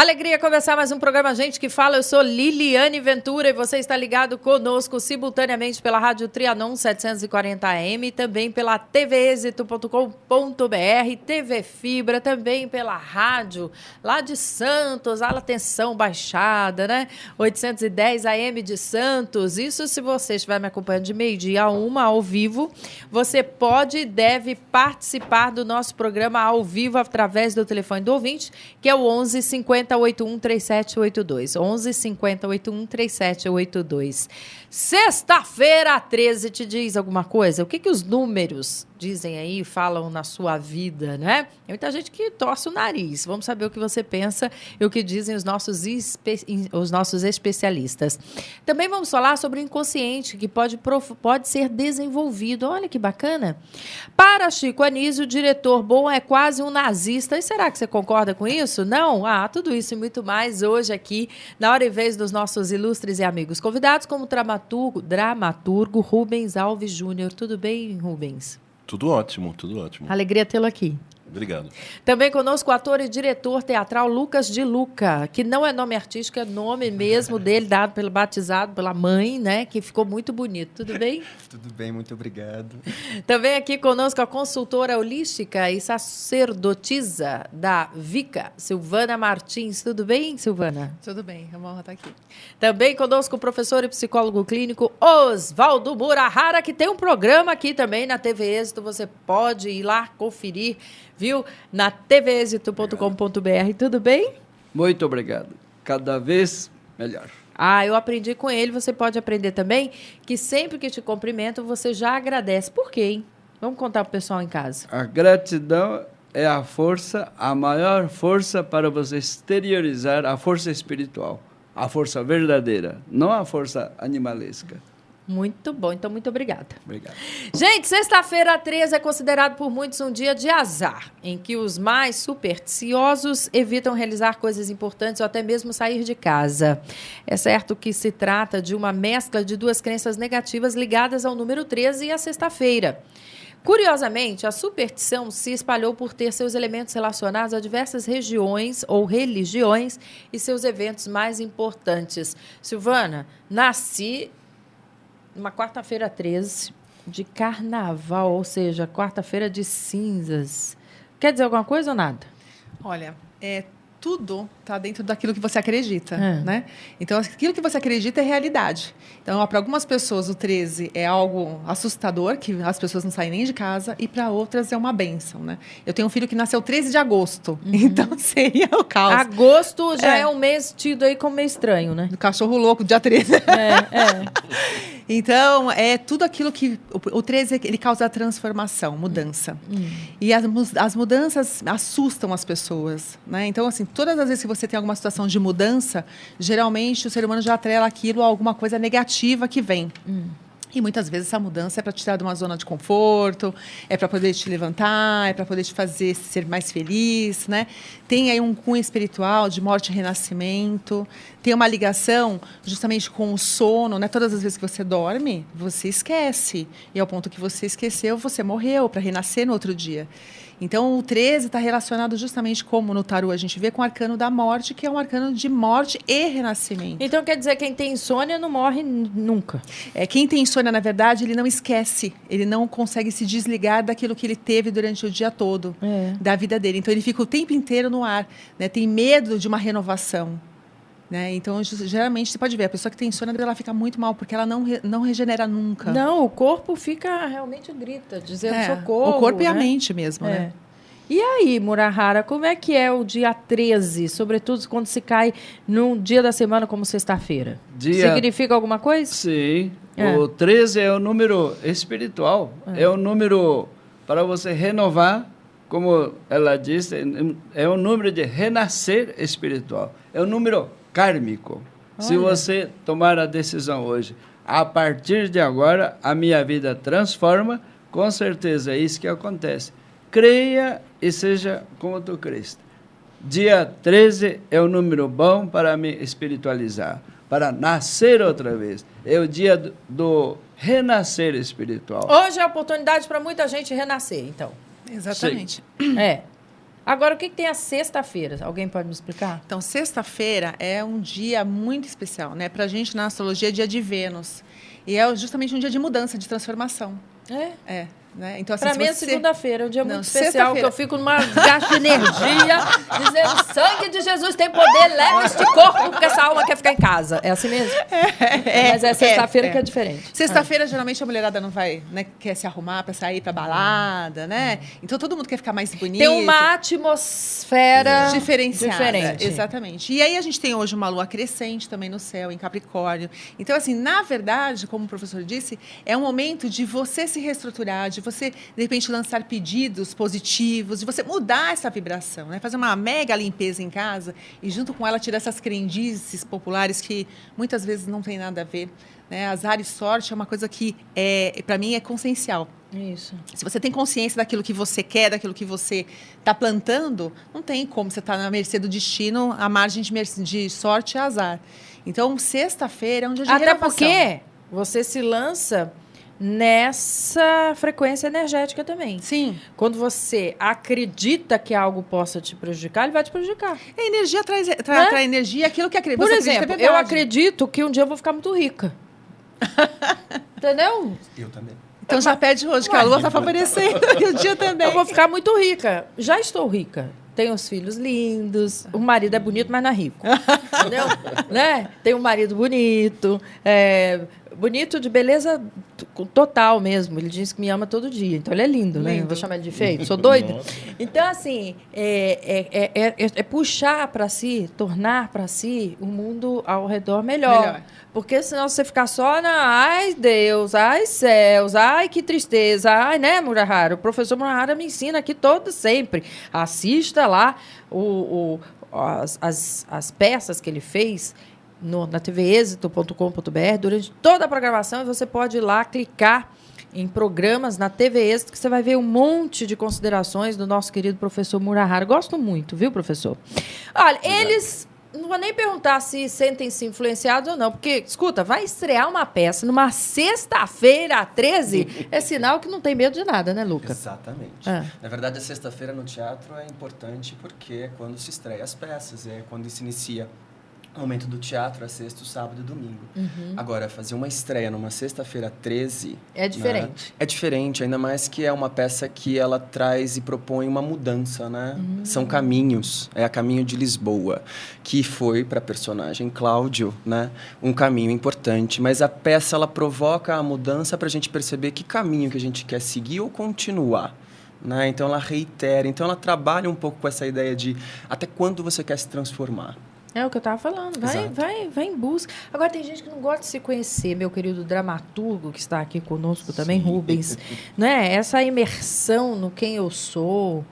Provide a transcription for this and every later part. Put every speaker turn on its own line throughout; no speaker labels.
Alegria começar mais um programa Gente que Fala. Eu sou Liliane Ventura e você está ligado conosco simultaneamente pela Rádio Trianon 740 AM, também pela tvexito.com.br, TV Fibra, também pela rádio lá de Santos, atenção, Baixada, né? 810 AM de Santos. Isso se você estiver me acompanhando de meio-dia a 1 ao vivo, você pode e deve participar do nosso programa ao vivo através do telefone do ouvinte, que é o 11 50 81 3782. 11 50 81 3782. Sexta-feira 13 te diz alguma coisa? O que os números dizem aí, falam na sua vida, né? Tem muita gente que torce o nariz. Vamos saber o que você pensa e o que dizem os nossos especialistas. Também vamos falar sobre o inconsciente, que pode ser desenvolvido. Olha que bacana. Para Chico Anísio, o diretor bom é quase um nazista. E será que você concorda com isso? Não? Tudo isso e muito mais hoje aqui, na hora e vez dos nossos ilustres e amigos convidados, como o dramaturgo Rubens Alves Júnior. Tudo bem, Rubens?
Tudo ótimo, tudo ótimo.
Alegria tê-lo aqui.
Obrigado.
Também conosco o ator e diretor teatral Lucas de Luca, que não é nome artístico, é nome mesmo dele, batizado pela mãe, né? Que ficou muito bonito. Tudo bem?
Tudo bem, muito obrigado.
Também aqui conosco a consultora holística e sacerdotisa da Vica, Silvana Martins. Tudo bem, Silvana?
Tudo bem, é uma honra estar aqui.
Também conosco o professor e psicólogo clínico Oswaldo Murahara, que tem um programa aqui também na TV Êxito. Você pode ir lá conferir, viu? Na tvexito.com.br. Tudo bem?
Muito obrigado. Cada vez melhor.
Eu aprendi com ele, você pode aprender também, que sempre que te cumprimento, você já agradece. Por quê, hein? Vamos contar para o pessoal em casa.
A gratidão é a maior força para você exteriorizar a força espiritual, a força verdadeira, não a força animalesca.
Muito bom, então muito obrigada.
Obrigado.
Gente, sexta-feira 13 é considerado por muitos um dia de azar, em que os mais supersticiosos evitam realizar coisas importantes ou até mesmo sair de casa. É certo que se trata de uma mescla de duas crenças negativas ligadas ao número 13 e à sexta-feira. Curiosamente, a superstição se espalhou por ter seus elementos relacionados a diversas regiões ou religiões e seus eventos mais importantes. Silvana, nasci uma quarta-feira 13 de carnaval, ou seja, quarta-feira de cinzas. Quer dizer alguma coisa ou nada?
Olha, tudo está dentro daquilo que você acredita, né? Então, aquilo que você acredita é realidade. Então, para algumas pessoas, o 13 é algo assustador, que as pessoas não saem nem de casa, e para outras é uma bênção, né? Eu tenho um filho que nasceu 13 de agosto, então seria o caos.
Agosto já é um mês tido aí como meio estranho, né?
Do cachorro louco, dia 13. Então, é tudo aquilo que... O 13, ele causa transformação, mudança. E as mudanças assustam as pessoas, né? Então, assim, todas as vezes que você tem alguma situação de mudança, geralmente o ser humano já atrela aquilo a alguma coisa negativa que vem. E muitas vezes essa mudança é para te tirar de uma zona de conforto, é para poder te levantar, é para poder te fazer ser mais feliz, né? Tem aí um cunho espiritual de morte e renascimento, tem uma ligação justamente com o sono, né? Todas as vezes que você dorme, você esquece. E ao ponto que você esqueceu, você morreu para renascer no outro dia. Então, o 13 está relacionado justamente, como no tarô a gente vê, com o arcano da morte, que é um arcano de morte e renascimento.
Então, quer dizer, quem tem insônia não morre nunca.
Quem tem insônia, na verdade, ele não esquece. Ele não consegue se desligar daquilo que ele teve durante o dia todo, da vida dele. Então, ele fica o tempo inteiro no ar, né? Tem medo de uma renovação. Né? Então, geralmente, você pode ver, a pessoa que tem insônia, ela fica muito mal, porque ela não regenera nunca.
Não, o corpo fica, realmente grita, dizendo socorro.
O corpo e a
né?
mente mesmo, né?
E aí, Murahara, como é que é o dia 13, sobretudo quando se cai num dia da semana como sexta-feira? Significa alguma coisa?
Sim, o 13 é o número espiritual, é o número para você renovar, como ela disse, é o número de renascer espiritual, é o número kármico. Olha. Se você tomar a decisão hoje, a partir de agora, a minha vida transforma, com certeza é isso que acontece. Creia e seja como tu creste. Dia 13 é um número bom para me espiritualizar, para nascer outra vez. É o dia do renascer espiritual.
Hoje é a oportunidade para muita gente renascer, então.
Exatamente.
Sim. Agora, o que tem a sexta-feira? Alguém pode me explicar?
Então, sexta-feira é um dia muito especial, né? Para a gente, na astrologia, é dia de Vênus. E é justamente um dia de mudança, de transformação.
É.
Né? Então, assim,
Para mim,
você...
segunda-feira é um dia
Não,
muito especial, que eu fico numa gasta de energia, dizendo, sangue de Jesus tem poder, leva este corpo, porque essa alma quer ficar em casa. É assim mesmo? Mas é sexta-feira que é diferente.
Sexta-feira, geralmente, a mulherada não vai, né, quer se arrumar para sair para balada, né? Então, todo mundo quer ficar mais bonito.
Tem uma atmosfera
diferenciada.
Diferente.
Exatamente. E aí, a gente tem hoje uma lua crescente também no céu, em Capricórnio. Então, assim, na verdade, como o professor disse, é um momento de você se reestruturar, de você, de repente, lançar pedidos positivos, de você mudar essa vibração, né? Fazer uma mega limpeza em casa e, junto com ela, tirar essas crendices populares que muitas vezes não tem nada a ver. Né? Azar e sorte é uma coisa que, para mim, é consciencial.
Isso.
Se você tem consciência daquilo que você quer, daquilo que você está plantando, não tem como você estar na mercê do destino, a margem de sorte e azar. Então, sexta-feira é um dia de
Até
renovação.
porque você se lança nessa frequência energética também.
Sim.
Quando você acredita que algo possa te prejudicar, ele vai te prejudicar.
A energia traz energia, aquilo que
Por
você
exemplo,
acredita é
eu
verdade.
acredito que um dia eu vou ficar muito rica. Entendeu?
Eu também.
Então já pede hoje, que a lua está favorecendo, que o dia também.
Eu vou ficar muito rica. Já estou rica. Tenho os filhos lindos, o marido é bonito, mas não é rico. Entendeu? Né? Tenho um marido bonito, bonito de beleza total mesmo. Ele diz que me ama todo dia, então ele é lindo, né? Eu vou chamar ele de feio, sou doida. Então, assim, é puxar para si, tornar para si o mundo ao redor melhor. Porque senão você ficar só na ai Deus, ai céus, ai que tristeza, ai, né, Murahara? O professor Murahara me ensina aqui sempre. Assista lá as peças que ele fez na tvexito.com.br durante toda a programação, e você pode ir lá clicar em programas na TV Êxito, que você vai ver um monte de considerações do nosso querido professor Murahara. Gosto muito, viu, professor? Olha, eles... Não vou nem perguntar se sentem-se influenciados ou não, porque, escuta, vai estrear uma peça numa sexta-feira, 13, é sinal que não tem medo de nada, né, Luca?
Exatamente. Na verdade, a sexta-feira no teatro é importante porque é quando se estreia as peças, é quando se inicia o momento do teatro, é sexta, sábado e domingo. Agora, fazer uma estreia numa sexta-feira 13...
É diferente.
Né? É diferente, ainda mais que é uma peça que ela traz e propõe uma mudança, né? São caminhos. É a Caminho de Lisboa, que foi para a personagem Cláudio, né? Um caminho importante. Mas a peça, ela provoca a mudança para a gente perceber que caminho que a gente quer seguir ou continuar. Né? Então, ela reitera. Então, ela trabalha um pouco com essa ideia de até quando você quer se transformar.
É o que eu estava falando. Vai em busca. Agora, tem gente que não gosta de se conhecer, meu querido dramaturgo, que está aqui conosco também, Rubens. Né? Essa imersão no quem eu sou,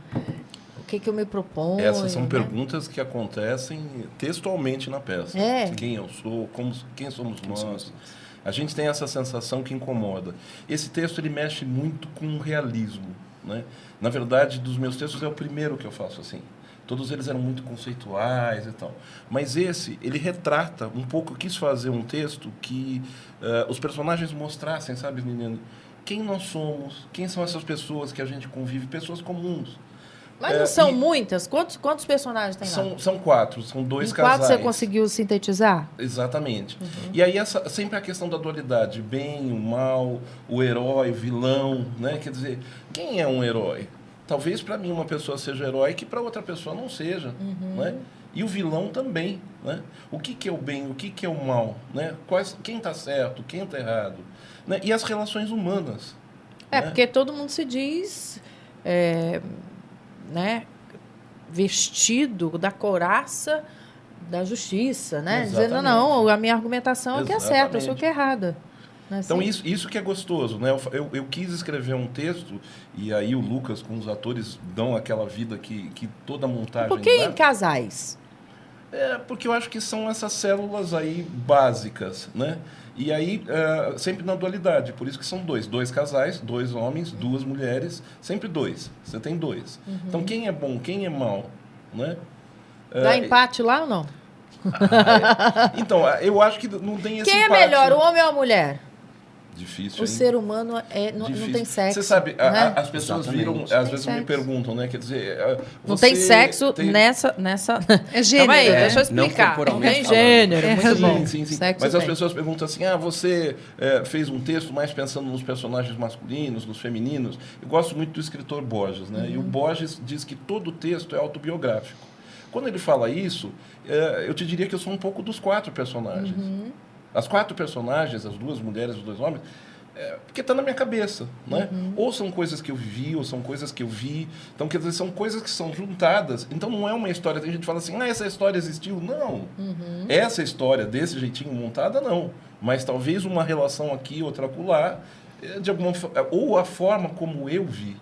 o que eu me proponho.
Essas são
né?
perguntas que acontecem textualmente na peça. Quem eu sou, quem somos nós. A gente tem essa sensação que incomoda. Esse texto ele mexe muito com o realismo. Né? Na verdade, dos meus textos, é o primeiro que eu faço assim. Todos eles eram muito conceituais e tal. Mas esse, ele retrata um pouco, eu quis fazer um texto que os personagens mostrassem, sabe, menino, quem nós somos, quem são essas pessoas que a gente convive, pessoas comuns.
Mas não são muitas? Quantos personagens tem lá?
São 4, são 2
em
casais.
4 você conseguiu sintetizar?
Exatamente. E aí sempre a questão da dualidade, bem, o mal, o herói, o vilão, né? Quer dizer, quem é um herói? Talvez para mim uma pessoa seja herói que para outra pessoa não seja. Né? E o vilão também. Né? O que é o bem, o que é o mal? Né? Quem está certo, quem está errado? Né? E as relações humanas. Né?
Porque todo mundo se diz né, vestido da couraça da justiça. Né? Dizendo, não, a minha argumentação é que é certa, eu sou que é errada.
Então, isso que é gostoso, né? Eu quis escrever um texto, e aí o Lucas, com os atores, dão aquela vida que toda a montagem
Por que
dá.
em casais?
Porque eu acho que são essas células aí básicas, né? E aí, sempre na dualidade, por isso que são 2 casais, 2 homens, 2 mulheres, sempre 2. Você tem 2. Então, quem é bom, quem é mal, né?
Dá empate lá ou não?
Então, eu acho que não tem esse
Quem
empate.
é melhor, o homem ou a mulher?
Difícil,
o ser humano não tem sexo.
Você sabe,
né?
as pessoas viram, às vezes me perguntam, né? Quer dizer,
não tem sexo nessa.
É gênero.
Calma aí, deixa eu explicar. Não tem gênero. Muito bom.
Sim. Mas as pessoas perguntam assim: você fez um texto mais pensando nos personagens masculinos, nos femininos. Eu gosto muito do escritor Borges, né? E o Borges diz que todo texto é autobiográfico. Quando ele fala isso, eu te diria que eu sou um pouco dos 4 personagens. As 4 personagens, as 2 mulheres e os 2 homens, porque está na minha cabeça, né? Ou são coisas que eu vivi, ou são coisas que eu vi. Então, quer dizer, são coisas que são juntadas. Então, não é uma história... Tem gente que fala assim, essa história existiu. Não. Essa história, desse jeitinho montada, não. Mas talvez uma relação aqui, outra acolá, de alguma ou a forma como eu vi.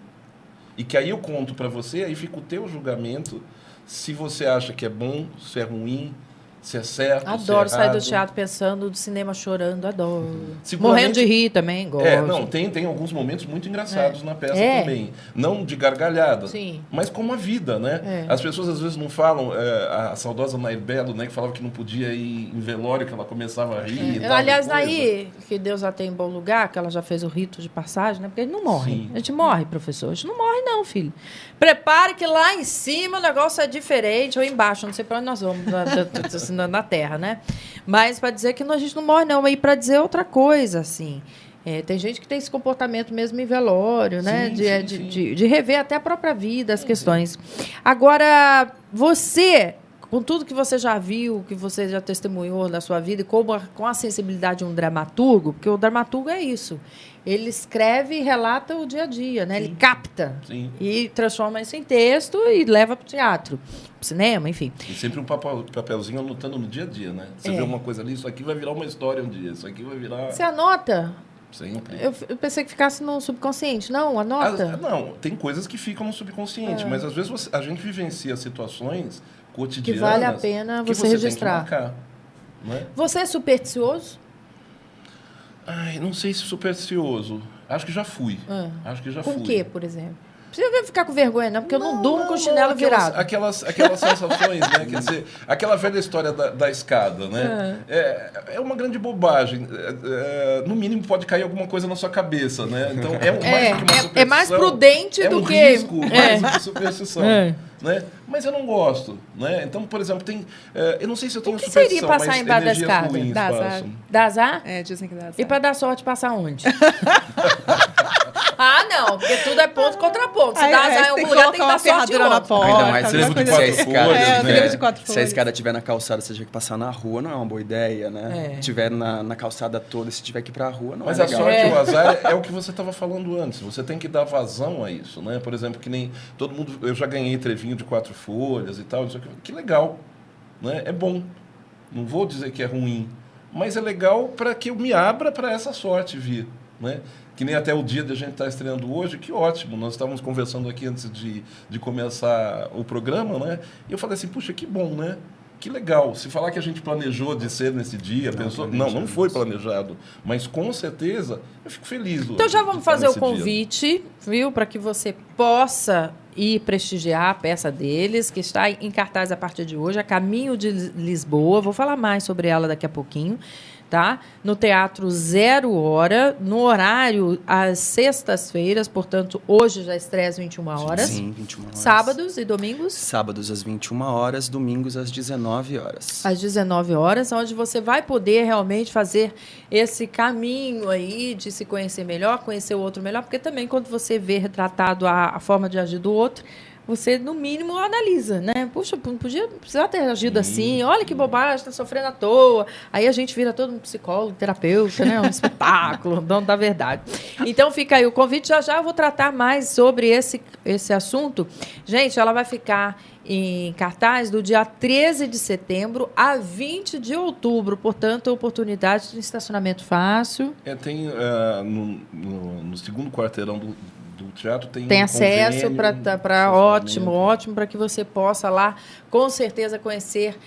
E que aí eu conto para você, aí fica o teu julgamento, se você acha que é bom, se é ruim, se é certo,
adoro
se é
sair
errado.
Do teatro pensando, do cinema chorando, adoro. Morrendo de rir também, gosto.
Tem alguns momentos muito engraçados na peça também. Não de gargalhada, mas como a vida, né? As pessoas às vezes não falam, a saudosa Nair Belo, né, que falava que não podia ir em velório, que ela começava a rir.
Aliás, Nair, que Deus a tem em bom lugar, que ela já fez o rito de passagem, né? Porque a gente não morre. Sim. A gente morre, professor. A gente não morre, não, filho. Prepare que lá em cima o negócio é diferente, ou embaixo, não sei para onde nós vamos, na Terra, né? Mas para dizer que a gente não morre, não. E para dizer outra coisa, assim. Tem gente que tem esse comportamento mesmo em velório, né? De rever até a própria vida, as questões. Agora, você, com tudo que você já viu, que você já testemunhou na sua vida, e com a sensibilidade de um dramaturgo, porque o dramaturgo é isso. Ele escreve e relata o dia a dia, né? Ele capta e transforma isso em texto e leva para o teatro, para o cinema, enfim.
E sempre um papelzinho anotando no dia a dia, né? Você vê uma coisa ali, isso aqui vai virar uma história um dia, isso aqui vai virar...
Você anota?
Sempre.
Eu pensei que ficasse no subconsciente. Não, anota?
Não, tem coisas que ficam no subconsciente, mas às vezes a gente vivencia situações cotidianas...
Que vale a pena você registrar.
Tem que marcar, né?
Você é supersticioso?
Ai, não sei se supersticioso. Acho que já fui.
Com o quê, por exemplo? Não precisa ficar com vergonha, não, porque eu não durmo com o chinelo virado.
Aquelas sensações, né? Quer dizer, aquela velha história da escada, né? É uma grande bobagem. No mínimo, pode cair alguma coisa na sua cabeça, né? Então, mais do que uma superstição.
É mais prudente do que...
É um risco, mais do que superstição. Né? Mas eu não gosto, né? Então, por exemplo, eu não sei se eu tenho superstição,
seria passar embaixo da escada? Dá azar?
Dizem que dá azar.
E para dar sorte, passar onde? Não, porque tudo é ponto contra ponto. Se dá azar em algum lugar, tem que dar sorte em outro.
Ainda mais
se
a escada estiver na calçada, você tiver que passar na rua, não é uma boa ideia, né? Se tiver na calçada toda, se tiver que ir pra rua, não é legal.
Mas a sorte e o azar é o que você estava falando antes. Você tem que dar vazão a isso, né? Por exemplo, que nem todo mundo... Eu já ganhei trevinho de 4 folhas e tal. Que legal, né? É bom. Não vou dizer que é ruim. Mas é legal para que eu me abra para essa sorte vir, né? Que nem até o dia de a gente estar estreando hoje, que ótimo. Nós estávamos conversando aqui antes de começar o programa, né? E eu falei assim, puxa, que bom, né? Que legal. Se falar que a gente planejou de ser nesse dia, não foi planejado. Mas com certeza eu fico feliz.
Então já vamos fazer o convite, viu? Para que você possa ir prestigiar a peça deles, que está em cartaz a partir de hoje, A Caminho de Lisboa. Vou falar mais sobre ela daqui a pouquinho. Tá? No Teatro 0 Hora, no horário às sextas-feiras, portanto, hoje já estreia às 21 horas.
Sim, 21 horas.
Sábados e domingos?
Sábados às 21 horas, domingos às 19 horas.
Às 19 horas, onde você vai poder realmente fazer esse caminho aí de se conhecer melhor, conhecer o outro melhor, porque também quando você vê retratado a forma de agir do outro, você, no mínimo, analisa, né? Puxa, não precisava ter agido assim. Olha que bobagem, está sofrendo à toa. Aí a gente vira todo um psicólogo, terapeuta, né? Um espetáculo, dono da verdade. Então, fica aí o convite. Já eu vou tratar mais sobre esse assunto. Gente, ela vai ficar em cartaz do dia 13 de setembro a 20 de outubro. Portanto, oportunidade de estacionamento fácil.
Tem no segundo quarteirão do teatro
tem acesso para ótimo para que você possa lá com certeza conhecer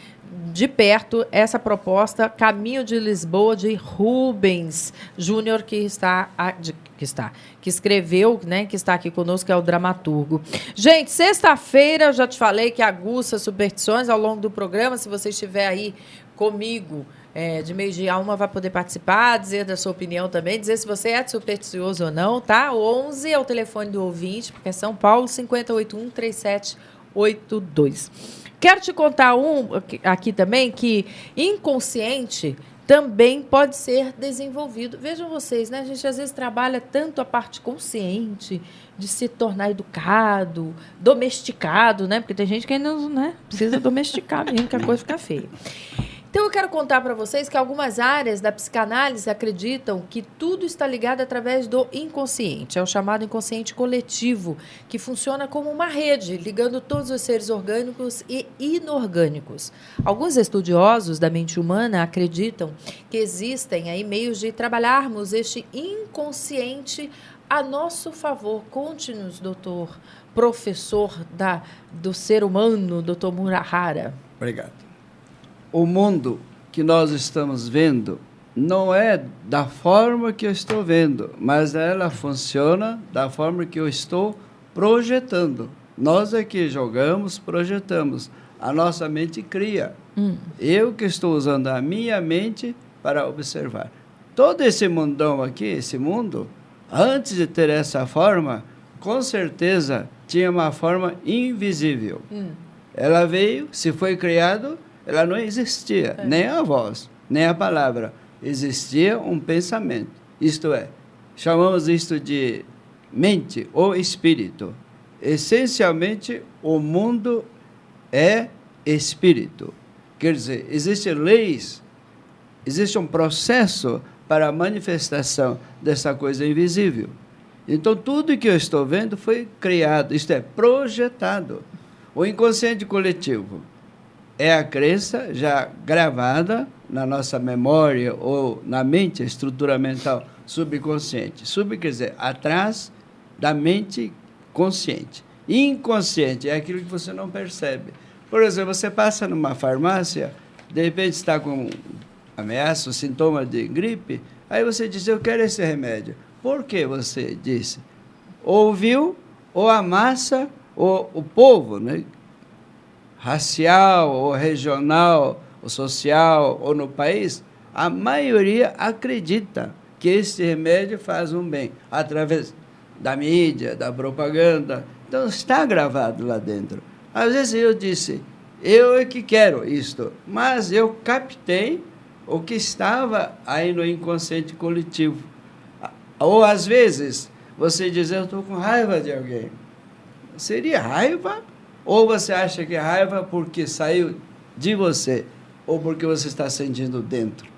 de perto essa proposta Caminho de Lisboa de Rubens Júnior, que escreveu, né, que está aqui conosco, que é o dramaturgo. Gente, sexta-feira eu já te falei que aguça superstições ao longo do programa. Se você estiver aí comigo de 12h a 1h vai poder participar, dizer da sua opinião também, dizer se você é supersticioso ou não, tá? O 11 é o telefone do ouvinte, porque é São Paulo, 5081-3782. Quero te contar aqui também que inconsciente também pode ser desenvolvido. Vejam vocês, né? A gente às vezes trabalha tanto a parte consciente de se tornar educado, domesticado, né? Porque tem gente que ainda, né, precisa domesticar mesmo, que a coisa fica feia. Então, eu quero contar para vocês que algumas áreas da psicanálise acreditam que tudo está ligado através do inconsciente. É o chamado inconsciente coletivo, que funciona como uma rede, ligando todos os seres orgânicos e inorgânicos. Alguns estudiosos da mente humana acreditam que existem aí meios de trabalharmos este inconsciente a nosso favor. Conte-nos, doutor, professor do ser humano, doutor Murahara.
Obrigado. O mundo que nós estamos vendo não é da forma que eu estou vendo, mas ela funciona da forma que eu estou projetando. Nós é que jogamos, projetamos. A nossa mente cria. Eu que estou usando a minha mente para observar. Todo esse mundão aqui, esse mundo, antes de ter essa forma, com certeza tinha uma forma invisível. Ela veio, se foi criado, ela não existia, nem a voz, nem a palavra. Existia um pensamento. Isto é, chamamos isto de mente ou espírito. Essencialmente, o mundo é espírito. Quer dizer, existem leis, existe um processo para a manifestação dessa coisa invisível. Então, tudo que eu estou vendo foi criado, isto é, projetado. O inconsciente coletivo é a crença já gravada na nossa memória ou na mente, estrutura mental subconsciente. Quer dizer, atrás da mente consciente. Inconsciente é aquilo que você não percebe. Por exemplo, você passa numa farmácia, de repente está com ameaça, sintoma de gripe, aí você diz, eu quero esse remédio. Por que você disse? Ouviu, ou a massa, ou o povo, né? Racial, ou regional, ou social, ou no país, a maioria acredita que esse remédio faz um bem, através da mídia, da propaganda. Então, está gravado lá dentro. Às vezes eu disse, eu é que quero isto, mas eu captei o que estava aí no inconsciente coletivo. Ou, às vezes, você diz, eu estou com raiva de alguém. Seria raiva? Ou você acha que é raiva porque saiu de você, ou porque você está sentindo dentro?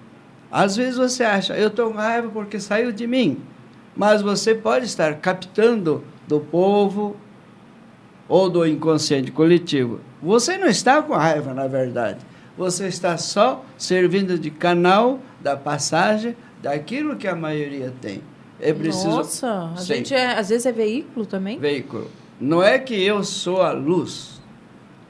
Às vezes você acha, eu estou com raiva porque saiu de mim, mas você pode estar captando do povo ou do inconsciente coletivo. Você não está com raiva, na verdade. Você está só servindo de canal da passagem daquilo que a maioria tem. É preciso...
Nossa, a gente às vezes é veículo também?
Veículo. Não é que eu sou a luz,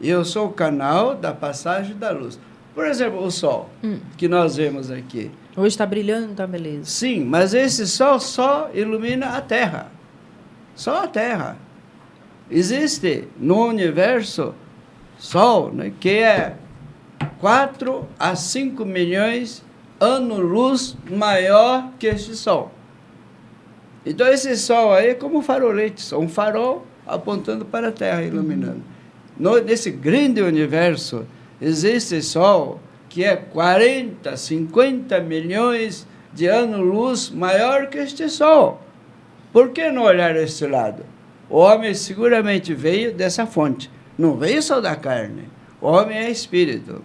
eu sou o canal da passagem da luz. Por exemplo, o sol, que nós vemos aqui.
Hoje está brilhando, tá beleza.
Sim, mas esse sol só ilumina a Terra. Só a Terra. Existe no universo sol, né, que é 4 a 5 milhões anos-luz maior que este sol. Então, esse sol aí é como um farolete, um farol apontando para a Terra, iluminando. Nesse grande universo, existe Sol que é 40, 50 milhões de anos-luz maior que este Sol. Por que não olhar este lado? O homem seguramente veio dessa fonte. Não veio só da carne. O homem é espírito.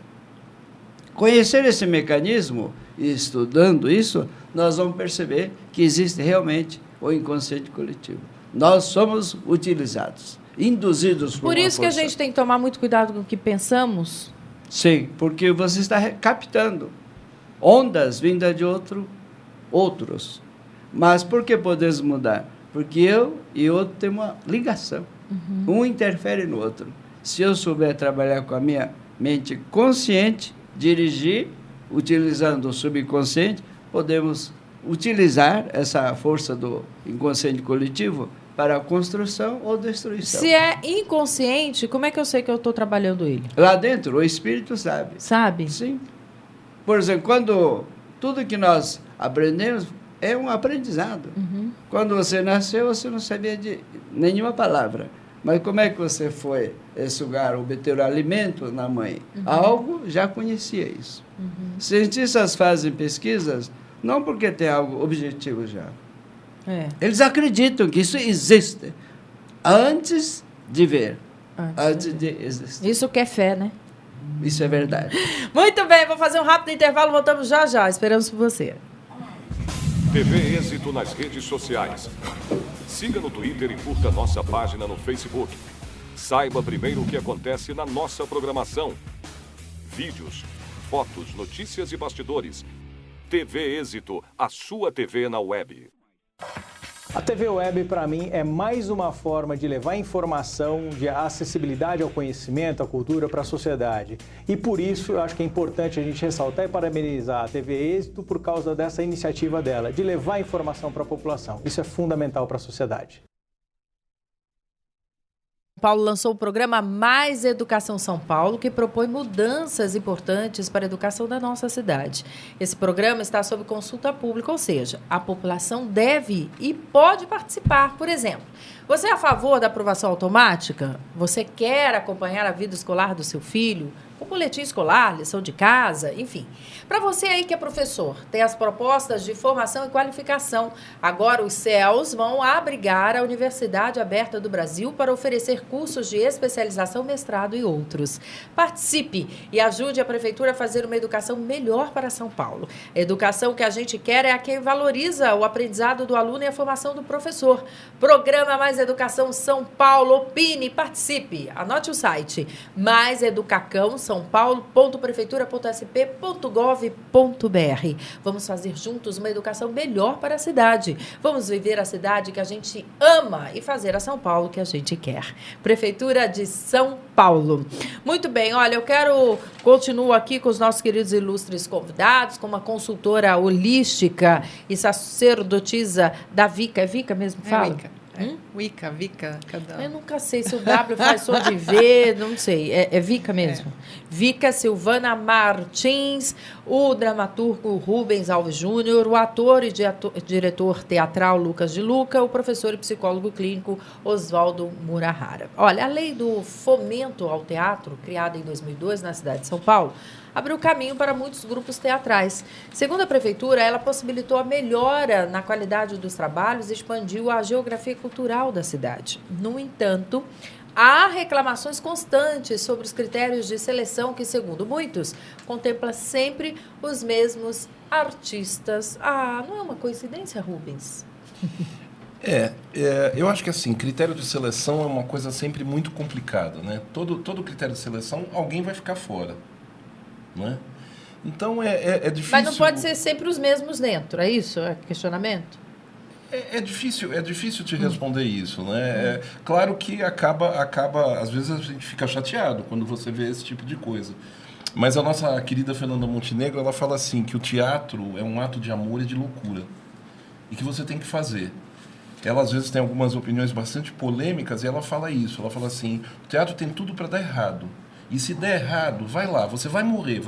Conhecer esse mecanismo e estudando isso, nós vamos perceber que existe realmente o inconsciente coletivo. Nós somos utilizados, induzidos por
Por isso que a gente tem que tomar muito cuidado com o que pensamos?
Sim, porque você está captando ondas vindas de outros. Mas por que podemos mudar? Porque eu e outro temos uma ligação. Um interfere no outro. Se eu souber trabalhar com a minha mente consciente, dirigir, utilizando o subconsciente, podemos utilizar essa força do inconsciente coletivo para a construção ou destruição.
Se é inconsciente, como é que eu sei que eu estou trabalhando ele?
Lá dentro, o espírito sabe.
Sabe?
Sim. Por exemplo, quando tudo que nós aprendemos é um aprendizado. Quando você nasceu, você não sabia de nenhuma palavra. Mas como é que você foi sugar, obter o alimento na mãe? Algo já conhecia isso. Cientistas fazem pesquisas não porque tem algo objetivo já. Eles acreditam que isso existe antes de ver, antes de existir.
Isso que é fé, né?
Isso é verdade.
Muito bem, vou fazer um rápido intervalo, voltamos já já. Esperamos por você.
TV Êxito nas redes sociais. Siga no Twitter e curta nossa página no Facebook. Saiba primeiro o que acontece na nossa programação. Vídeos, fotos, notícias e bastidores. TV Êxito, a sua TV na web.
A TV Web, para mim, é mais uma forma de levar informação, de acessibilidade ao conhecimento, à cultura para a sociedade. E por isso, eu acho que é importante a gente ressaltar e parabenizar a TV Êxito por causa dessa iniciativa dela, de levar informação para a população. Isso é fundamental para a sociedade.
Paulo lançou o programa Mais Educação São Paulo, que propõe mudanças importantes para a educação da nossa cidade. Esse programa está sob consulta pública, ou seja, a população deve e pode participar. Por exemplo, você é a favor da aprovação automática? Você quer acompanhar a vida escolar do seu filho? O boletim escolar, lição de casa, enfim. Para você aí que é professor, tem as propostas de formação e qualificação. Agora os CELs vão abrigar a Universidade Aberta do Brasil para oferecer cursos de especialização, mestrado e outros. Participe e ajude a Prefeitura a fazer uma educação melhor para São Paulo. A educação que a gente quer é a que valoriza o aprendizado do aluno e a formação do professor. Programa Mais Educação São Paulo. Opine, participe. Anote o site maiseducacão.sãopaulo.prefeitura.sp.gov.br. Vamos fazer juntos uma educação melhor para a cidade. Vamos viver a cidade que a gente ama e fazer a São Paulo que a gente quer. Prefeitura de São Paulo. Muito bem, olha, eu continuo aqui com os nossos queridos ilustres convidados, com uma consultora holística e sacerdotisa da Wicca. É Wicca mesmo que fala?
Wicca. Wicca, Wicca, cada...
Eu nunca sei se o W faz som de V, não sei. É Wicca mesmo. Wicca Silvana Martins, o dramaturgo Rubens Alves Júnior, o ator e diretor teatral Lucas de Luca, o professor e psicólogo clínico Oswaldo Murahara. Olha, a lei do fomento ao teatro, criada em 2002 na cidade de São Paulo, abriu caminho para muitos grupos teatrais. Segundo a Prefeitura, ela possibilitou a melhora na qualidade dos trabalhos e expandiu a geografia cultural da cidade. No entanto, há reclamações constantes sobre os critérios de seleção que, segundo muitos, contempla sempre os mesmos artistas. Ah, não é uma coincidência, Rubens?
Eu acho que assim, critério de seleção é uma coisa sempre muito complicada, né? Todo critério de seleção, alguém vai ficar fora. Né? Então é difícil.
Mas não pode ser sempre os mesmos dentro, é isso? É questionamento?
É difícil te responder isso, né? Claro que acaba, às vezes a gente fica chateado quando você vê esse tipo de coisa. Mas a nossa querida Fernanda Montenegro, ela fala assim, que o teatro é um ato de amor e de loucura. E que você tem que fazer. Ela, às vezes, tem algumas opiniões bastante polêmicas e ela fala isso. Ela fala assim, o teatro tem tudo para dar errado. E se der errado, vai lá, você vai morrer,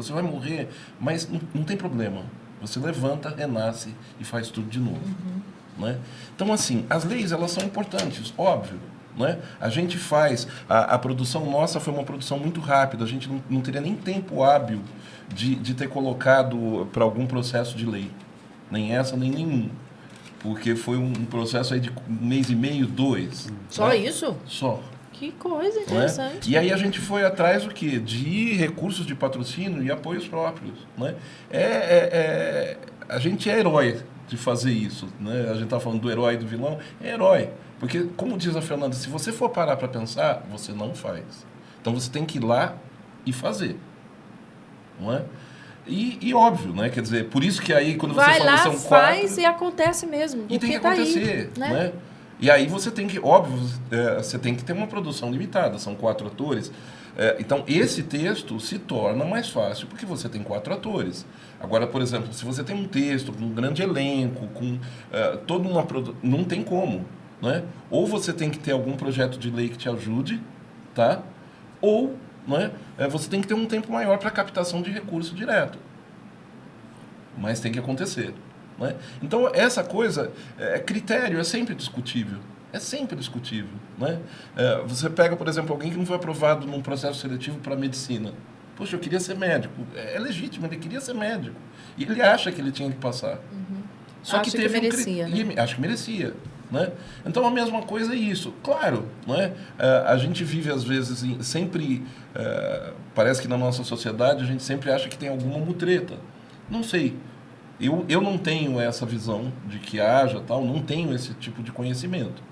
mas não tem problema. Você levanta, renasce e faz tudo de novo. Né? Então, assim, as leis, elas são importantes, óbvio. Né? A gente faz, a produção nossa foi uma produção muito rápida, a gente não teria nem tempo hábil de ter colocado para algum processo de lei. Nem essa, nem nenhum. Porque foi um processo aí de 1 mês e meio, 2.
Só
né?
isso?
Só.
Que coisa interessante.
E aí a gente foi atrás do quê? De recursos de patrocínio e apoios próprios. Né? A gente é herói de fazer isso. Né? A gente está falando do herói e do vilão. É herói. Porque, como diz a Fernanda, se você for parar para pensar, você não faz. Então você tem que ir lá e fazer. Não é? E óbvio, né? Quer dizer, por isso que aí quando você fala são 4...
faz e acontece mesmo.
E tem que acontecer, tá aí, né? E aí você tem que, óbvio, você tem que ter uma produção limitada, são 4 atores. Então, esse texto se torna mais fácil porque você tem 4 atores. Agora, por exemplo, se você tem um texto com um grande elenco, com toda uma produção, não tem como, né? Ou você tem que ter algum projeto de lei que te ajude, tá? Ou, né, você tem que ter um tempo maior para captação de recurso direto. mas tem que acontecer. Né? Então, essa coisa, critério é sempre discutível. É sempre discutível. Né? Você pega, por exemplo, alguém que não foi aprovado num processo seletivo para medicina. Poxa, eu queria ser médico. É legítimo, ele queria ser médico. E ele acha que ele tinha que passar.
Uhum.
Só
acho
que teve
que merecia, né?
Acho que merecia. Né? Então, a mesma coisa é isso. Claro, não é? A gente vive, às vezes, sempre... parece que na nossa sociedade a gente sempre acha que tem alguma mutreta. Não sei. Eu não tenho essa visão de que haja, tal, não tenho esse tipo de conhecimento.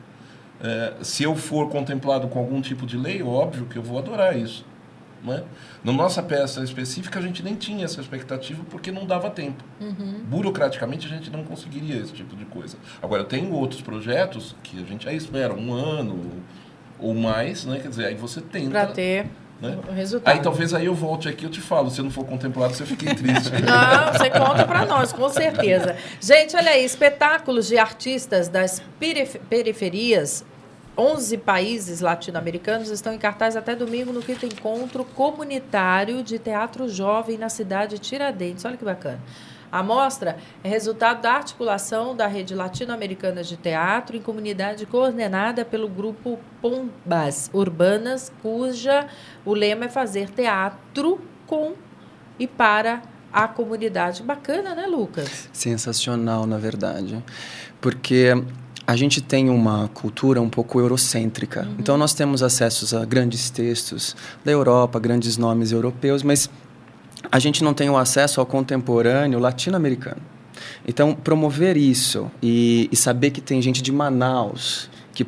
Se eu for contemplado com algum tipo de lei, óbvio que eu vou adorar isso. Né? Na nossa peça específica, a gente nem tinha essa expectativa porque não dava tempo. Uhum. Burocraticamente, a gente não conseguiria esse tipo de coisa. Agora, eu tenho outros projetos que a gente já espera 1 ano ou mais, né? Quer dizer, aí você tenta...
Para ter...
Né?
O resultado.
Aí talvez eu volte aqui e eu te falo, se eu não for contemplado, você fique triste.
Não, você conta para nós, com certeza. Gente, olha aí, espetáculos de artistas das periferias, 11 países latino-americanos estão em cartaz até domingo no 5º Encontro Comunitário de Teatro Jovem na cidade de Tiradentes. Olha que bacana. A mostra é resultado da articulação da Rede Latino-Americana de Teatro em comunidade coordenada pelo grupo Pombas Urbanas, cuja o lema é fazer teatro com e para a comunidade. Bacana, né, Lucas?
Sensacional, na verdade. Porque a gente tem uma cultura um pouco eurocêntrica. Uhum. Então, nós temos acesso a grandes textos da Europa, grandes nomes europeus, mas a gente não tem o acesso ao contemporâneo latino-americano. Então, promover isso e saber que tem gente de Manaus, que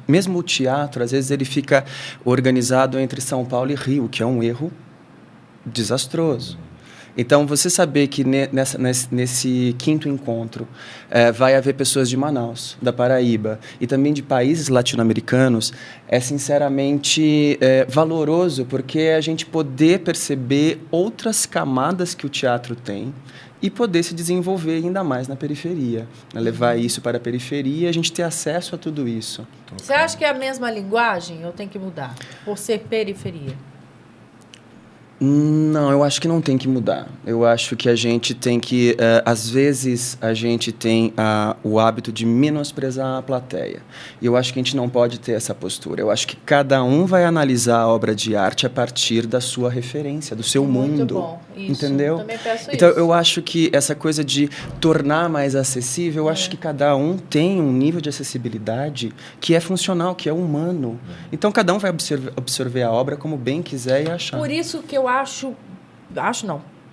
mesmo o teatro, às vezes, ele fica organizado entre São Paulo e Rio, que é um erro desastroso. Então, você saber que nesse 5º encontro vai haver pessoas de Manaus, da Paraíba e também de países latino-americanos é sinceramente valoroso, porque a gente poder perceber outras camadas que o teatro tem e poder se desenvolver ainda mais na periferia. Levar isso para a periferia e a gente ter acesso a tudo isso.
Você acha que é a mesma linguagem ou tem que mudar, por ser periferia?
Não, eu acho que não tem que mudar. Eu acho que a gente tem que... às vezes, a gente tem o hábito de menosprezar a plateia. E eu acho que a gente não pode ter essa postura. Eu acho que cada um vai analisar a obra de arte a partir da sua referência, do seu mundo.
Muito bom. Isso.
Entendeu?
Eu também peço
então,
isso.
eu acho que essa coisa de tornar mais acessível, eu acho que cada um tem um nível de acessibilidade que é funcional, que é humano. Então, cada um vai absorver a obra como bem quiser e achar.
Por isso que eu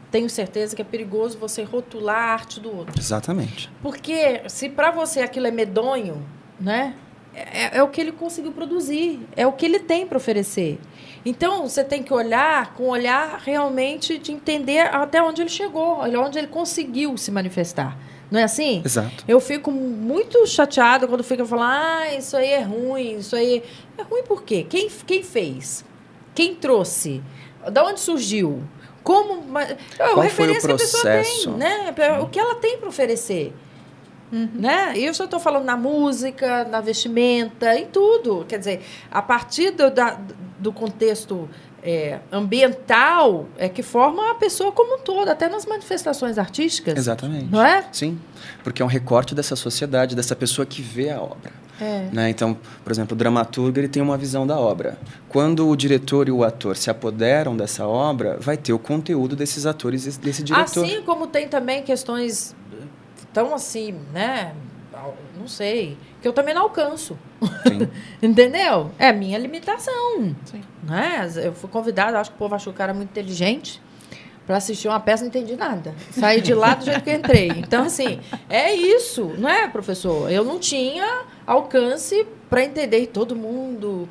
tenho certeza que é perigoso você rotular a arte do outro.
Exatamente.
Porque se para você aquilo é medonho, né? É o que ele conseguiu produzir, é o que ele tem para oferecer. Então, você tem que olhar com um olhar realmente de entender até onde ele chegou, onde ele conseguiu se manifestar. Não é assim?
Exato.
Eu fico muito chateada quando fica falando, isso aí é ruim, isso aí... É ruim por quê? Quem fez? Quem trouxe? Da onde surgiu? Como?
Qual foi o processo?
Que a pessoa tem, né? O que ela tem para oferecer. Uhum. Né? E eu só estou falando na música, na vestimenta, em tudo. Quer dizer, a partir do contexto ambiental é que forma a pessoa como um todo, até nas manifestações artísticas.
Exatamente.
Não é?
Sim, porque é um recorte dessa sociedade, dessa pessoa que vê a obra. Né? Então, por exemplo, o dramaturgo ele tem uma visão da obra. Quando o diretor e o ator se apoderam dessa obra, vai ter o conteúdo desses atores e desse diretor.
Assim como tem também questões tão assim, né? Não sei, que eu também não alcanço. Entendeu? É a minha limitação. Sim. Né? Eu fui convidada, acho que o povo achou que eu era muito inteligente, para assistir uma peça, não entendi nada. Saí de lá do jeito que eu entrei. Então, assim, é isso, não é, professor? Eu não tinha alcance para entender. E todo mundo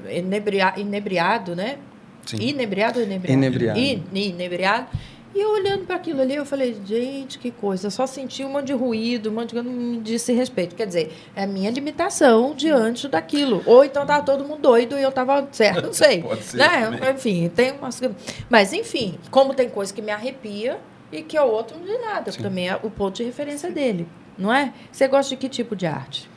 inebriado, né?
Sim.
Inebriado ou inebriado? Inebriado. E eu olhando para aquilo ali, eu falei, gente, que coisa. Eu só senti um monte de ruído, um monte de coisa, não me disse respeito. Quer dizer, é a minha limitação diante daquilo. Ou então estava todo mundo doido e eu estava certo, não sei.
Pode ser.
Né? Enfim, tem umas... Mas, enfim, como tem coisa que me arrepia e que o outro não diz nada. Também é o ponto de referência dele, não é? Você gosta de que tipo de arte?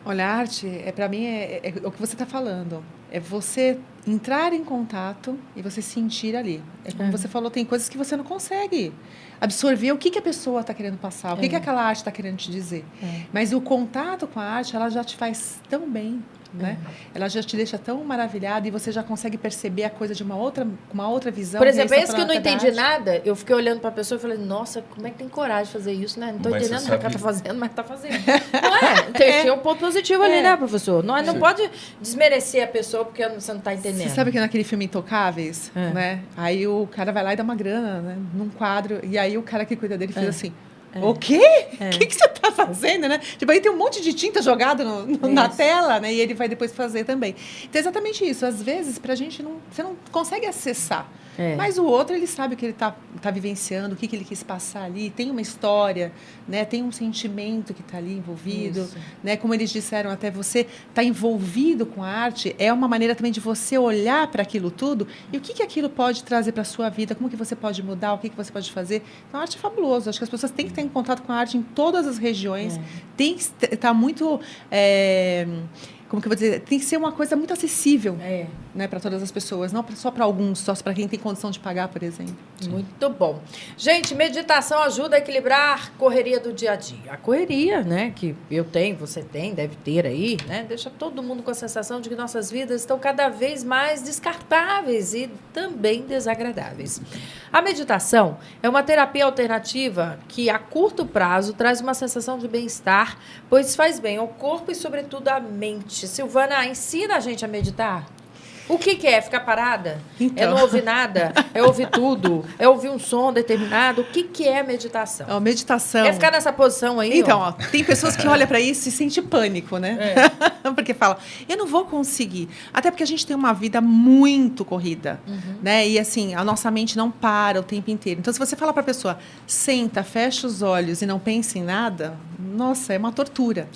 Olha, a arte, para mim, é o que você está falando. É você entrar em contato e você sentir ali. É como você falou, tem coisas que você não consegue absorver o que a pessoa está querendo passar, o que aquela arte está querendo te dizer. Mas o contato com a arte, ela já te faz tão bem, né? Ela já te deixa tão maravilhada e você já consegue perceber a coisa de uma outra visão.
Por exemplo, esse que eu não entendi nada, eu fiquei olhando para a pessoa e falei, nossa, como é que tem coragem de fazer isso, né? Não estou entendendo o que ela está fazendo, mas está fazendo. Não é? Tem um ponto positivo ali, né, professor? Não pode desmerecer a pessoa porque você não está entendendo.
Você sabe que naquele filme Intocáveis, né? Aí o cara vai lá e dá uma grana, né? Num quadro, e aí o cara que cuida dele fez assim... O quê? O que você está fazendo, né? Tipo, aí tem um monte de tinta jogada na tela, né? E ele vai depois fazer também. Então, é exatamente isso. Às vezes, pra gente, você não consegue acessar. Mas o outro, ele sabe o que ele tá vivenciando, o que ele quis passar ali. Tem uma história, né? Tem um sentimento que está ali envolvido. Né? Como eles disseram, até você tá envolvido com a arte, é uma maneira também de você olhar para aquilo tudo e o que aquilo pode trazer para a sua vida, como que você pode mudar, o que você pode fazer. Então, a arte é fabuloso. Acho que as pessoas têm que estar em contato com a arte em todas as regiões. Tem que estar muito... como que eu vou dizer? Tem que ser uma coisa muito acessível, né, para todas as pessoas, não só para alguns, só para quem tem condição de pagar, por exemplo.
Muito bom. Gente, meditação ajuda a equilibrar a correria do dia a dia. A correria, né, que eu tenho, você tem, deve ter aí, né, deixa todo mundo com a sensação de que nossas vidas estão cada vez mais descartáveis e também desagradáveis. A meditação é uma terapia alternativa que, a curto prazo, traz uma sensação de bem-estar, pois faz bem ao corpo e, sobretudo, à mente. Silvana, ensina a gente a meditar. O que é? Ficar parada? Então. É não ouvir nada? É ouvir tudo? É ouvir um som determinado? O que é meditação?
A meditação...
É ficar nessa posição aí?
Então, tem pessoas que olham para isso e sentem pânico, né? Porque falam, eu não vou conseguir. Até porque a gente tem uma vida muito corrida, né? E assim, a nossa mente não para o tempo inteiro. Então, se você falar para a pessoa, senta, fecha os olhos e não pense em nada, nossa, é uma tortura.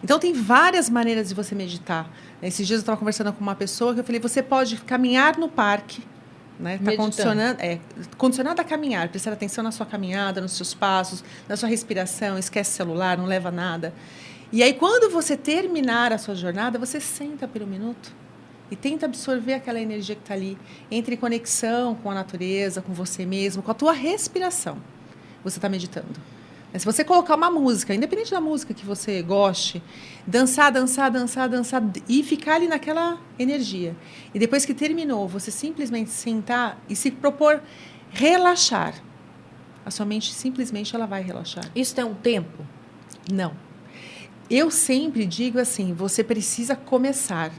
Então, tem várias maneiras de você meditar. Esses dias eu estava conversando com uma pessoa que eu falei, você pode caminhar no parque, né? Tá condicionado a caminhar, prestar atenção na sua caminhada, nos seus passos, na sua respiração, esquece celular, não leva nada. E aí, quando você terminar a sua jornada, você senta por um minuto e tenta absorver aquela energia que está ali. Entre em conexão com a natureza, com você mesmo, com a tua respiração. Você está meditando. Se você colocar uma música, independente da música que você goste, dançar e ficar ali naquela energia. E depois que terminou, você simplesmente sentar e se propor relaxar. A sua mente simplesmente ela vai relaxar.
Isso tem um tempo?
Não. Eu sempre digo assim, você precisa começar.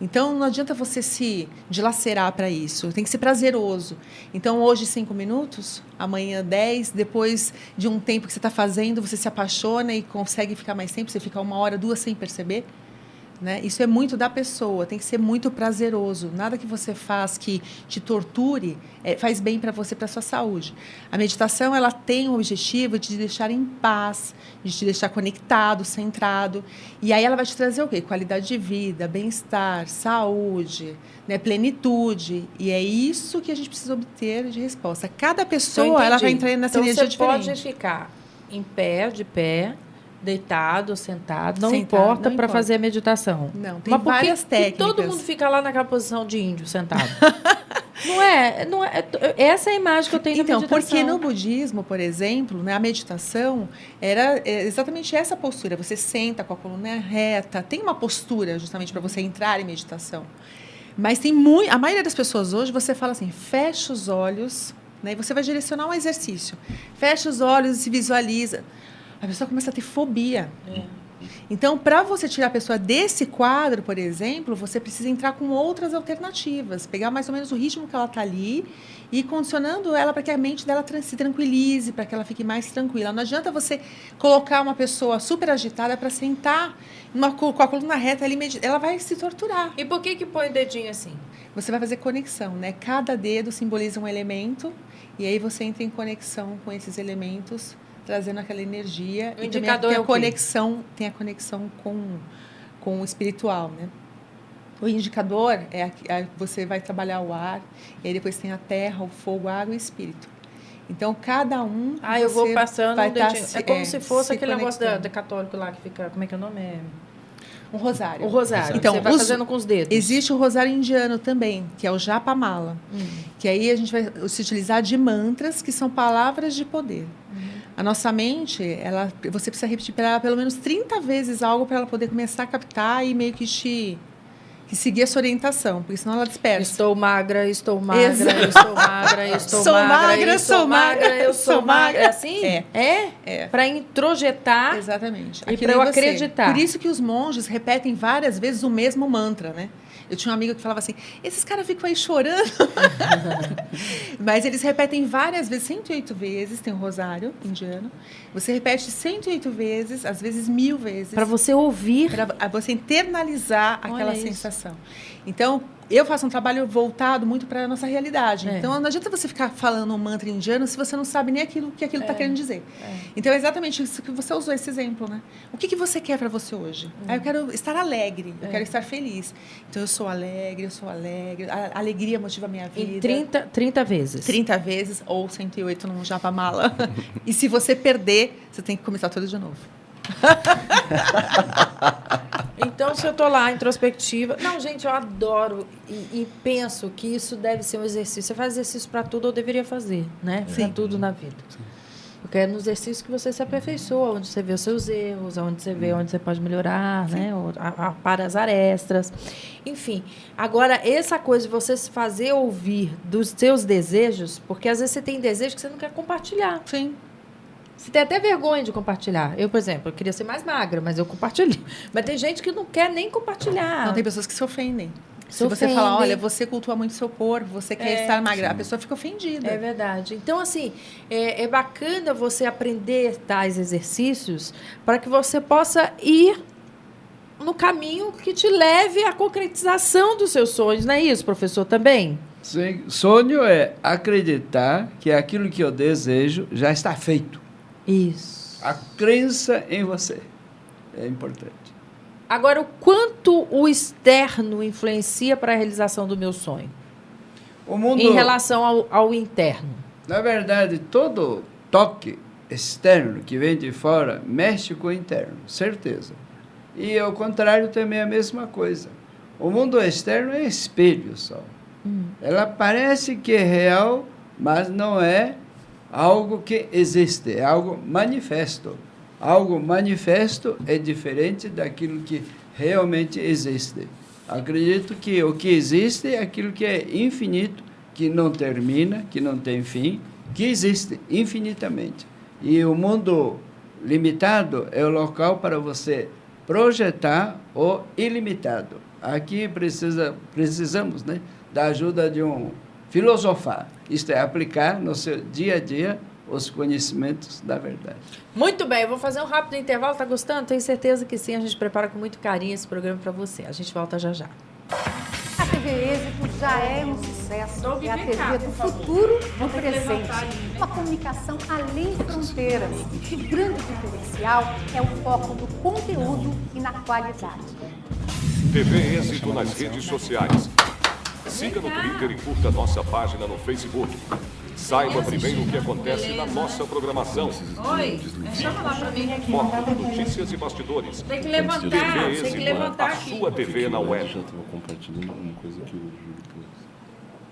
Então, não adianta você se dilacerar para isso. Tem que ser prazeroso. Então, hoje, 5 minutos, amanhã 10, depois de um tempo que você está fazendo, você se apaixona e consegue ficar mais tempo, você fica 1 hora, 2 sem perceber. Né? Isso é muito da pessoa, tem que ser muito prazeroso. Nada que você faz que te torture faz bem para você, para a sua saúde. A meditação ela tem o objetivo de te deixar em paz, de te deixar conectado, centrado. E aí ela vai te trazer o quê? Qualidade de vida, bem-estar, saúde, né? Plenitude. E é isso que a gente precisa obter de resposta. Cada pessoa ela vai entrar nessa energia diferente.
Você pode ficar em pé, de pé, deitado, sentado, não importa para fazer a meditação.
Não, tem várias técnicas.
Todo mundo fica lá naquela posição de índio, sentado. não é. Essa é a imagem que eu tenho da meditação.
Então, porque no budismo, por exemplo, né, a meditação era exatamente essa postura. Você senta com a coluna reta, tem uma postura justamente para você entrar em meditação. Mas tem a maioria das pessoas hoje, você fala assim, fecha os olhos, né, e você vai direcionar um exercício. Fecha os olhos e se visualiza. A pessoa começa a ter fobia. Então, para você tirar a pessoa desse quadro, por exemplo, você precisa entrar com outras alternativas. Pegar mais ou menos o ritmo que ela está ali e ir condicionando ela para que a mente dela se tranquilize, para que ela fique mais tranquila. Não adianta você colocar uma pessoa super agitada para sentar com a coluna reta, ela vai se torturar.
E por que põe o dedinho assim?
Você vai fazer conexão, né? Cada dedo simboliza um elemento e aí você entra em conexão com esses elementos, trazendo aquela energia.
O indicador
tem a conexão com o espiritual, né? O indicador você vai trabalhar o ar, e aí depois tem a terra, o fogo, a água e o espírito. Então, cada um...
eu vou passando um dedinho. É como se fosse aquele negócio da católico lá que fica... Como é que é o nome?
Um rosário.
O rosário.
Então,
você vai fazendo com os dedos.
Existe o rosário indiano também, que é o Japamala. Que aí a gente vai se utilizar de mantras, que são palavras de poder. A nossa mente, você precisa repetir para ela pelo menos 30 vezes algo para ela poder começar a captar e meio que seguir essa orientação, porque senão ela dispersa.
Estou magra, estou magra, estou magra, estou magra,
sou magra,
eu sou magra. É assim?
É.
Para introjetar.
Exatamente.
E para eu acreditar.
Por isso que os monges repetem várias vezes o mesmo mantra, né? Eu tinha uma amiga que falava assim, esses caras ficam aí chorando. Mas eles repetem várias vezes, 108 vezes, tem o rosário indiano. Você repete 108 vezes, às vezes 1000 vezes.
Para você ouvir.
Para você internalizar aquela sensação. Então, eu faço um trabalho voltado muito para a nossa realidade. Então, não adianta você ficar falando um mantra indiano se você não sabe nem aquilo que aquilo está querendo dizer. Então, é exatamente isso que você usou, esse exemplo, né? O que você quer para você hoje? Eu quero estar alegre, eu quero estar feliz. Então, eu sou alegre. A alegria motiva a minha vida.
Em 30 vezes.
30 vezes ou 108 num Japamala. E se você perder, você tem que começar tudo de novo.
Então, se eu estou lá, introspectiva... Não, gente, eu adoro e penso que isso deve ser um exercício. Você faz exercício para tudo, ou deveria fazer, né? Para tudo na vida. Porque é no exercício que você se aperfeiçoa, onde você vê os seus erros, onde você vê onde você pode melhorar, né? Para as arestas. Enfim, agora, essa coisa de você se fazer ouvir dos seus desejos, porque às vezes você tem desejo que você não quer compartilhar.
Sim.
Você tem até vergonha de compartilhar. Eu, por exemplo, eu queria ser mais magra, mas eu compartilhei. Mas tem gente que não quer nem compartilhar.
Não, tem pessoas que se ofendem. Se você falar, olha, você cultua muito seu corpo, você quer estar magra, a pessoa fica ofendida.
É verdade. Então, assim, é bacana você aprender tais exercícios para que você possa ir no caminho que te leve à concretização dos seus sonhos. Não é isso, professor, também?
Sim. Sonho é acreditar que aquilo que eu desejo já está feito.
Isso.
A crença em você é importante.
Agora, o quanto o externo influencia para a realização do meu sonho?
O mundo,
em relação ao interno?
Na verdade, todo toque externo que vem de fora mexe com o interno, certeza. E, ao contrário, também é a mesma coisa. O mundo externo é espelho só. Ela parece que é real, mas não é algo que existe, é algo manifesto. Algo manifesto é diferente daquilo que realmente existe. Acredito que o que existe é aquilo que é infinito, que não termina, que não tem fim, que existe infinitamente. E o mundo limitado é o local para você projetar o ilimitado. Aqui precisamos, né, da ajuda de um filosofar, isto é, aplicar no seu dia a dia os conhecimentos da verdade.
Muito bem, eu vou fazer um rápido intervalo. Está gostando? Tenho certeza que sim. A gente prepara com muito carinho esse programa para você. A gente volta já já.
A TV Êxito já é um sucesso. É a TV do futuro no presente. Uma comunicação além de fronteiras. O grande diferencial é o foco no conteúdo e na qualidade.
TV Êxito nas redes sociais. Siga no Twitter e curta nossa página no Facebook. Saiba primeiro o que acontece na nossa programação.
Oi, chama lá pra mim.
Foco, notícias e bastidores.
Tem que levantar,
TV
tem que levantar aqui.
A sua TV na web.
Já estava compartilhando uma coisa que o Júlio pôs.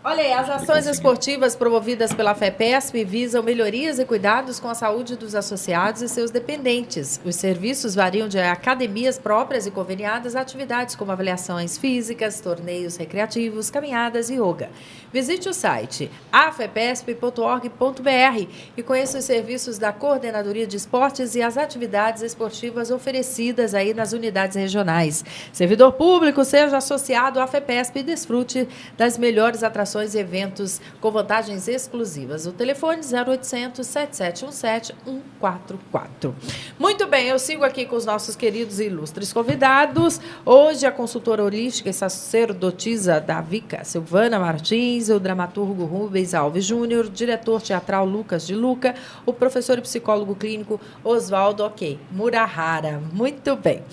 Olha aí, as ações esportivas promovidas pela FEPESP visam melhorias e cuidados com a saúde dos associados e seus dependentes. Os serviços variam de academias próprias e conveniadas a atividades como avaliações físicas, torneios recreativos, caminhadas e yoga. Visite o site afepesp.org.br e conheça os serviços da Coordenadoria de Esportes e as atividades esportivas oferecidas aí nas unidades regionais. Servidor público, seja associado à FEPESP e desfrute das melhores atrações e eventos com vantagens exclusivas. O telefone 0800 7717 144. Muito bem, eu sigo aqui com os nossos queridos e ilustres convidados. Hoje a consultora holística e sacerdotisa da Vica, Silvana Martins, o dramaturgo Rubens Alves Júnior, diretor teatral Lucas de Luca, o professor e psicólogo clínico Oswaldo Murahara. Muito bem.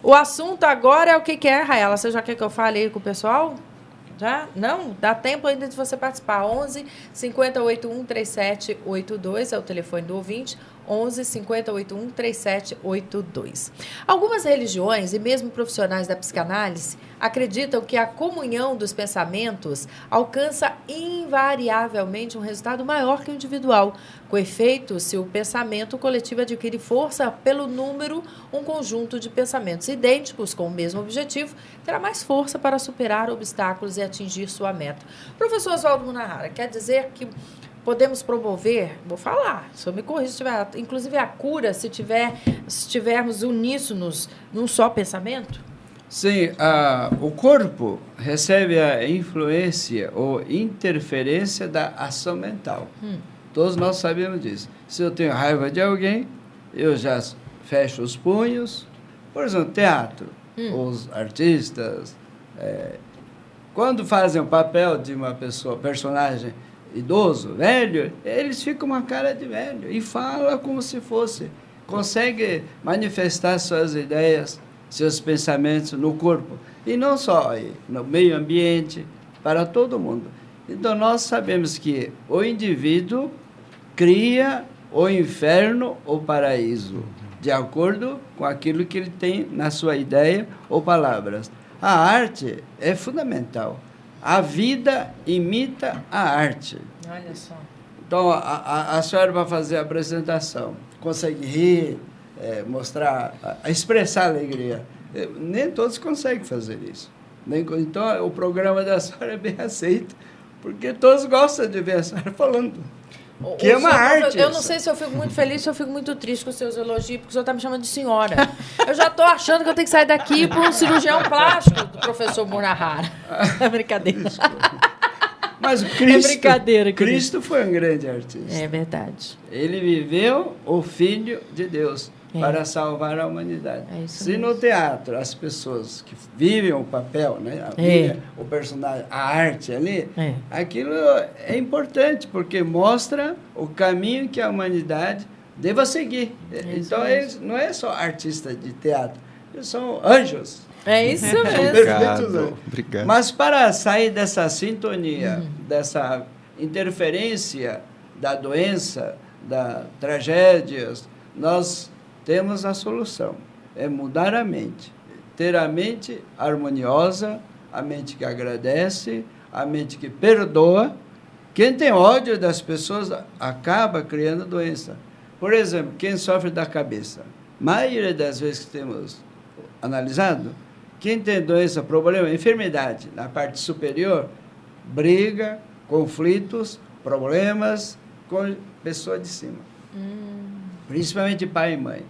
O assunto agora é o que é, Raela? Você já quer que eu fale aí com o pessoal? Já? Não? Dá tempo ainda de você participar. 11 50 81 37 82 é o telefone do ouvinte. 11 50 81 3782. Algumas religiões e mesmo profissionais da psicanálise acreditam que a comunhão dos pensamentos alcança invariavelmente um resultado maior que o individual. Com efeito, se o pensamento coletivo adquire força pelo número, um conjunto de pensamentos idênticos com o mesmo objetivo terá mais força para superar obstáculos e atingir sua meta. Professor Oswaldo Munahara, quer dizer que podemos promover, vou falar, se eu me corrija, se tiver, inclusive a cura, se tivermos uníssonos num só pensamento?
Sim, o corpo recebe a influência ou interferência da ação mental. Todos nós sabemos disso. Se eu tenho raiva de alguém, eu já fecho os punhos. Por exemplo, teatro. Os artistas, quando fazem o papel de uma pessoa, personagem idoso, velho, eles ficam uma cara de velho e falam como se fosse. Consegue manifestar suas ideias, seus pensamentos no corpo. E não só aí, no meio ambiente, para todo mundo. Então, nós sabemos que o indivíduo cria o inferno ou paraíso, de acordo com aquilo que ele tem na sua ideia ou palavras. A arte é fundamental. A vida imita a arte.
Olha só.
Então, a senhora vai fazer a apresentação, consegue rir, mostrar, expressar alegria. Nem todos conseguem fazer isso. Então, o programa da senhora é bem aceito, porque todos gostam de ver a senhora falando. Que é uma arte.
Eu não sei se eu fico muito feliz ou se eu fico muito triste com os seus elogios, porque o senhor está me chamando de senhora. Eu já estou achando que eu tenho que sair daqui para um cirurgião plástico do professor Munahara. É brincadeira.
Mas o Cristo,
é brincadeira,
Cristo foi um grande artista.
É verdade.
Ele viveu o Filho de Deus para salvar a humanidade. Se
mesmo.
No teatro as pessoas que vivem o papel, né, o personagem, a arte ali, aquilo é importante, porque mostra o caminho que a humanidade deva seguir. Então, eles não é só artista de teatro, eles são anjos.
É isso mesmo.
Obrigado.
Mas para sair dessa sintonia, dessa interferência da doença, das tragédias, nós temos a solução. É mudar a mente. Ter a mente harmoniosa, a mente que agradece, a mente que perdoa. Quem tem ódio das pessoas acaba criando doença. Por exemplo, quem sofre da cabeça. A maioria das vezes que temos analisado, quem tem doença, problema, enfermidade na parte superior, briga, conflitos, problemas com pessoa de cima. Principalmente pai e mãe.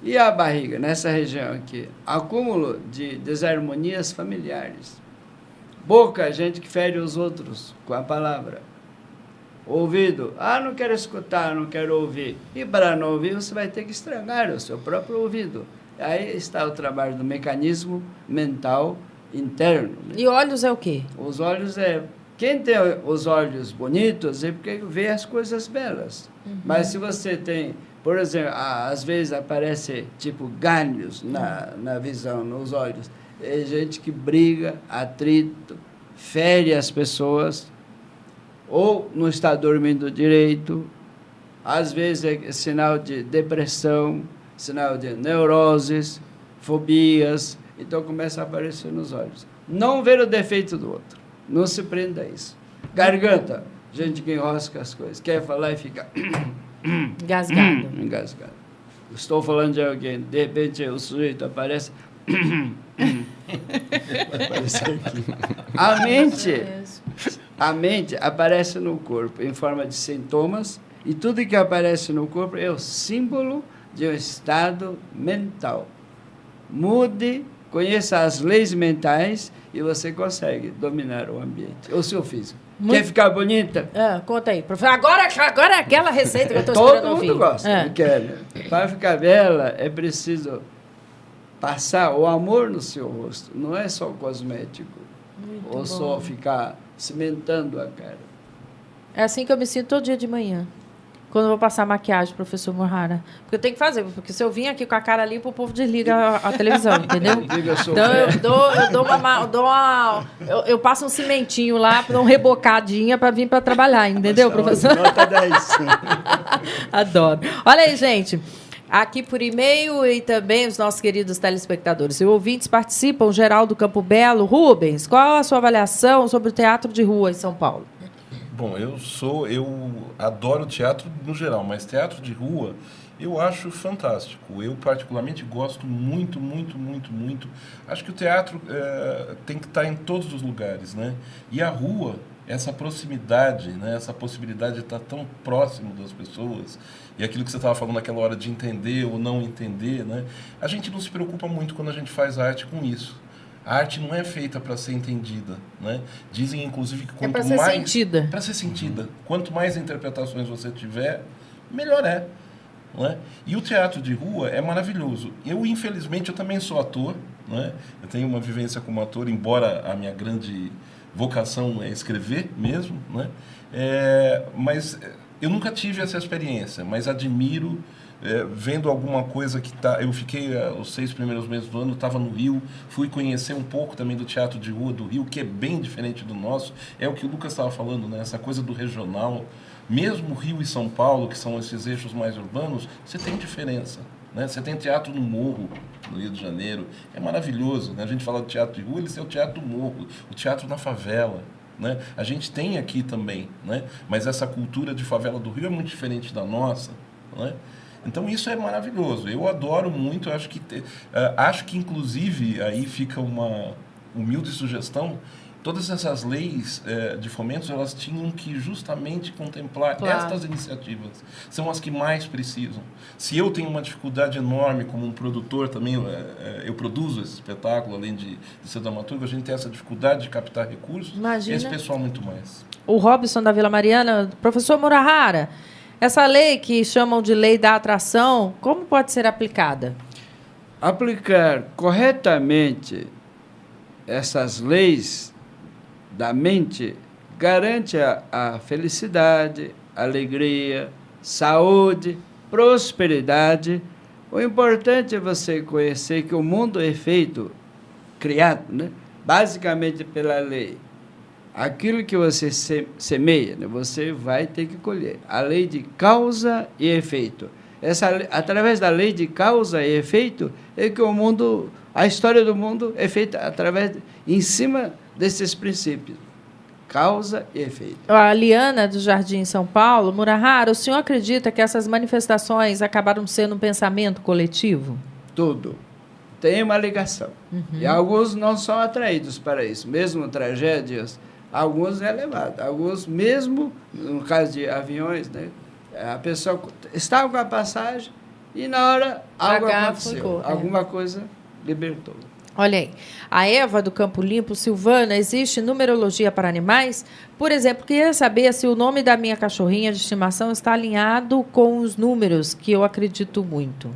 E a barriga, nessa região aqui? Acúmulo de desarmonias familiares. Boca, gente que fere os outros com a palavra. Ouvido, não quero escutar, não quero ouvir. E para não ouvir, você vai ter que estragar o seu próprio ouvido. Aí está o trabalho do mecanismo mental interno. Né?
E olhos é o quê?
Os olhos quem tem os olhos bonitos é porque vê as coisas belas. Mas se você tem, por exemplo, às vezes aparece tipo galhos na visão, nos olhos. É gente que briga, atrito, fere as pessoas, ou não está dormindo direito. Às vezes é sinal de depressão, sinal de neuroses, fobias. Então começa a aparecer nos olhos. Não ver o defeito do outro. Não se prenda a isso. Garganta, gente que enrosca as coisas. Quer falar e fica...
Engasgado.
Engasgado. Estou falando de alguém, de repente o sujeito aparece... Vai aparecer aqui. A mente aparece no corpo em forma de sintomas, e tudo que aparece no corpo é o símbolo de um estado mental. Mude, conheça as leis mentais e você consegue dominar o ambiente, o seu físico. Quer ficar bonita?
Conta aí, professor. Agora é aquela receita que eu estou esperando ouvir.
Todo mundo gosta, quer, né? Para ficar bela, é preciso passar o amor no seu rosto. Não é só cosmético. Muito ou só ficar cimentando a cara.
É assim que eu me sinto todo dia de manhã. quando eu vou passar maquiagem, professor Murrara. Porque eu tenho que fazer, porque se eu vim aqui com a cara limpa, o povo desliga a televisão, entendeu? Então eu passo um cimentinho lá, para uma rebocadinha para vir para trabalhar, entendeu, professor?
Nota 10.
Adoro. Olha aí, gente. Aqui por e-mail e também os nossos queridos telespectadores e ouvintes participam. Geraldo Campo Belo. Rubens, qual a sua avaliação sobre o teatro de rua em São Paulo?
Bom, eu adoro teatro no geral, mas teatro de rua eu acho fantástico. Eu particularmente gosto muito, muito, muito, muito. Acho que o teatro tem que estar em todos os lugares, né? E a rua, essa proximidade, né? Essa possibilidade de estar tão próximo das pessoas, e aquilo que você estava falando naquela hora de entender ou não entender, né? A gente não se preocupa muito quando a gente faz arte com isso. A arte não é feita para ser entendida, né? Dizem, inclusive, que quanto mais...
É para ser sentida.
Para ser sentida. Quanto mais interpretações você tiver, melhor é. Né? E o teatro de rua é maravilhoso. Eu, infelizmente, eu também sou ator, né? Eu tenho uma vivência como ator, embora a minha grande vocação é escrever mesmo, né? Mas eu nunca tive essa experiência, mas admiro... vendo alguma coisa que eu fiquei os 6 primeiros meses do ano, estava no Rio, fui conhecer um pouco também do teatro de rua do Rio, que é bem diferente do nosso, é o que o Lucas estava falando, né? Essa coisa do regional, mesmo Rio e São Paulo, que são esses eixos mais urbanos, você tem diferença, né? Você tem teatro no Morro, no Rio de Janeiro, é maravilhoso, né? A gente fala do teatro de rua, eles têm o teatro do Morro, o teatro na favela, né? A gente tem aqui também, né? Mas essa cultura de favela do Rio é muito diferente da nossa, né? Então, isso é maravilhoso. Eu adoro muito, acho que inclusive, aí fica uma humilde sugestão, todas essas leis de fomentos, elas tinham que justamente contemplar estas iniciativas. São as que mais precisam. Se eu tenho uma dificuldade enorme como um produtor também, eu produzo esse espetáculo, além de ser dramaturgo, a gente tem essa dificuldade de captar recursos.
Imagina.
Esse pessoal muito mais.
O Robson da Vila Mariana, professor Murahara, essa lei que chamam de lei da atração, como pode ser aplicada?
Aplicar corretamente essas leis da mente garante a felicidade, alegria, saúde, prosperidade. O importante é você conhecer que o mundo é feito, criado, né? Basicamente pela lei. Aquilo que você semeia, né, você vai ter que colher. A lei de causa e efeito. Através da lei de causa e efeito é que a história do mundo é feita em cima desses princípios. Causa e efeito.
A Liana, do Jardim São Paulo. Murahara, o senhor acredita que essas manifestações acabaram sendo um pensamento coletivo?
Tudo. Tem uma ligação. Uhum. E alguns não são atraídos para isso. Mesmo tragédias, alguns é levado. Alguns, mesmo no caso de aviões, né, a pessoa estava com a passagem e na hora algo aconteceu. Alguma coisa libertou.
Olha aí, a Eva do Campo Limpo, Silvana, existe numerologia para animais? Por exemplo, queria saber se o nome da minha cachorrinha de estimação está alinhado com os números, que eu acredito muito.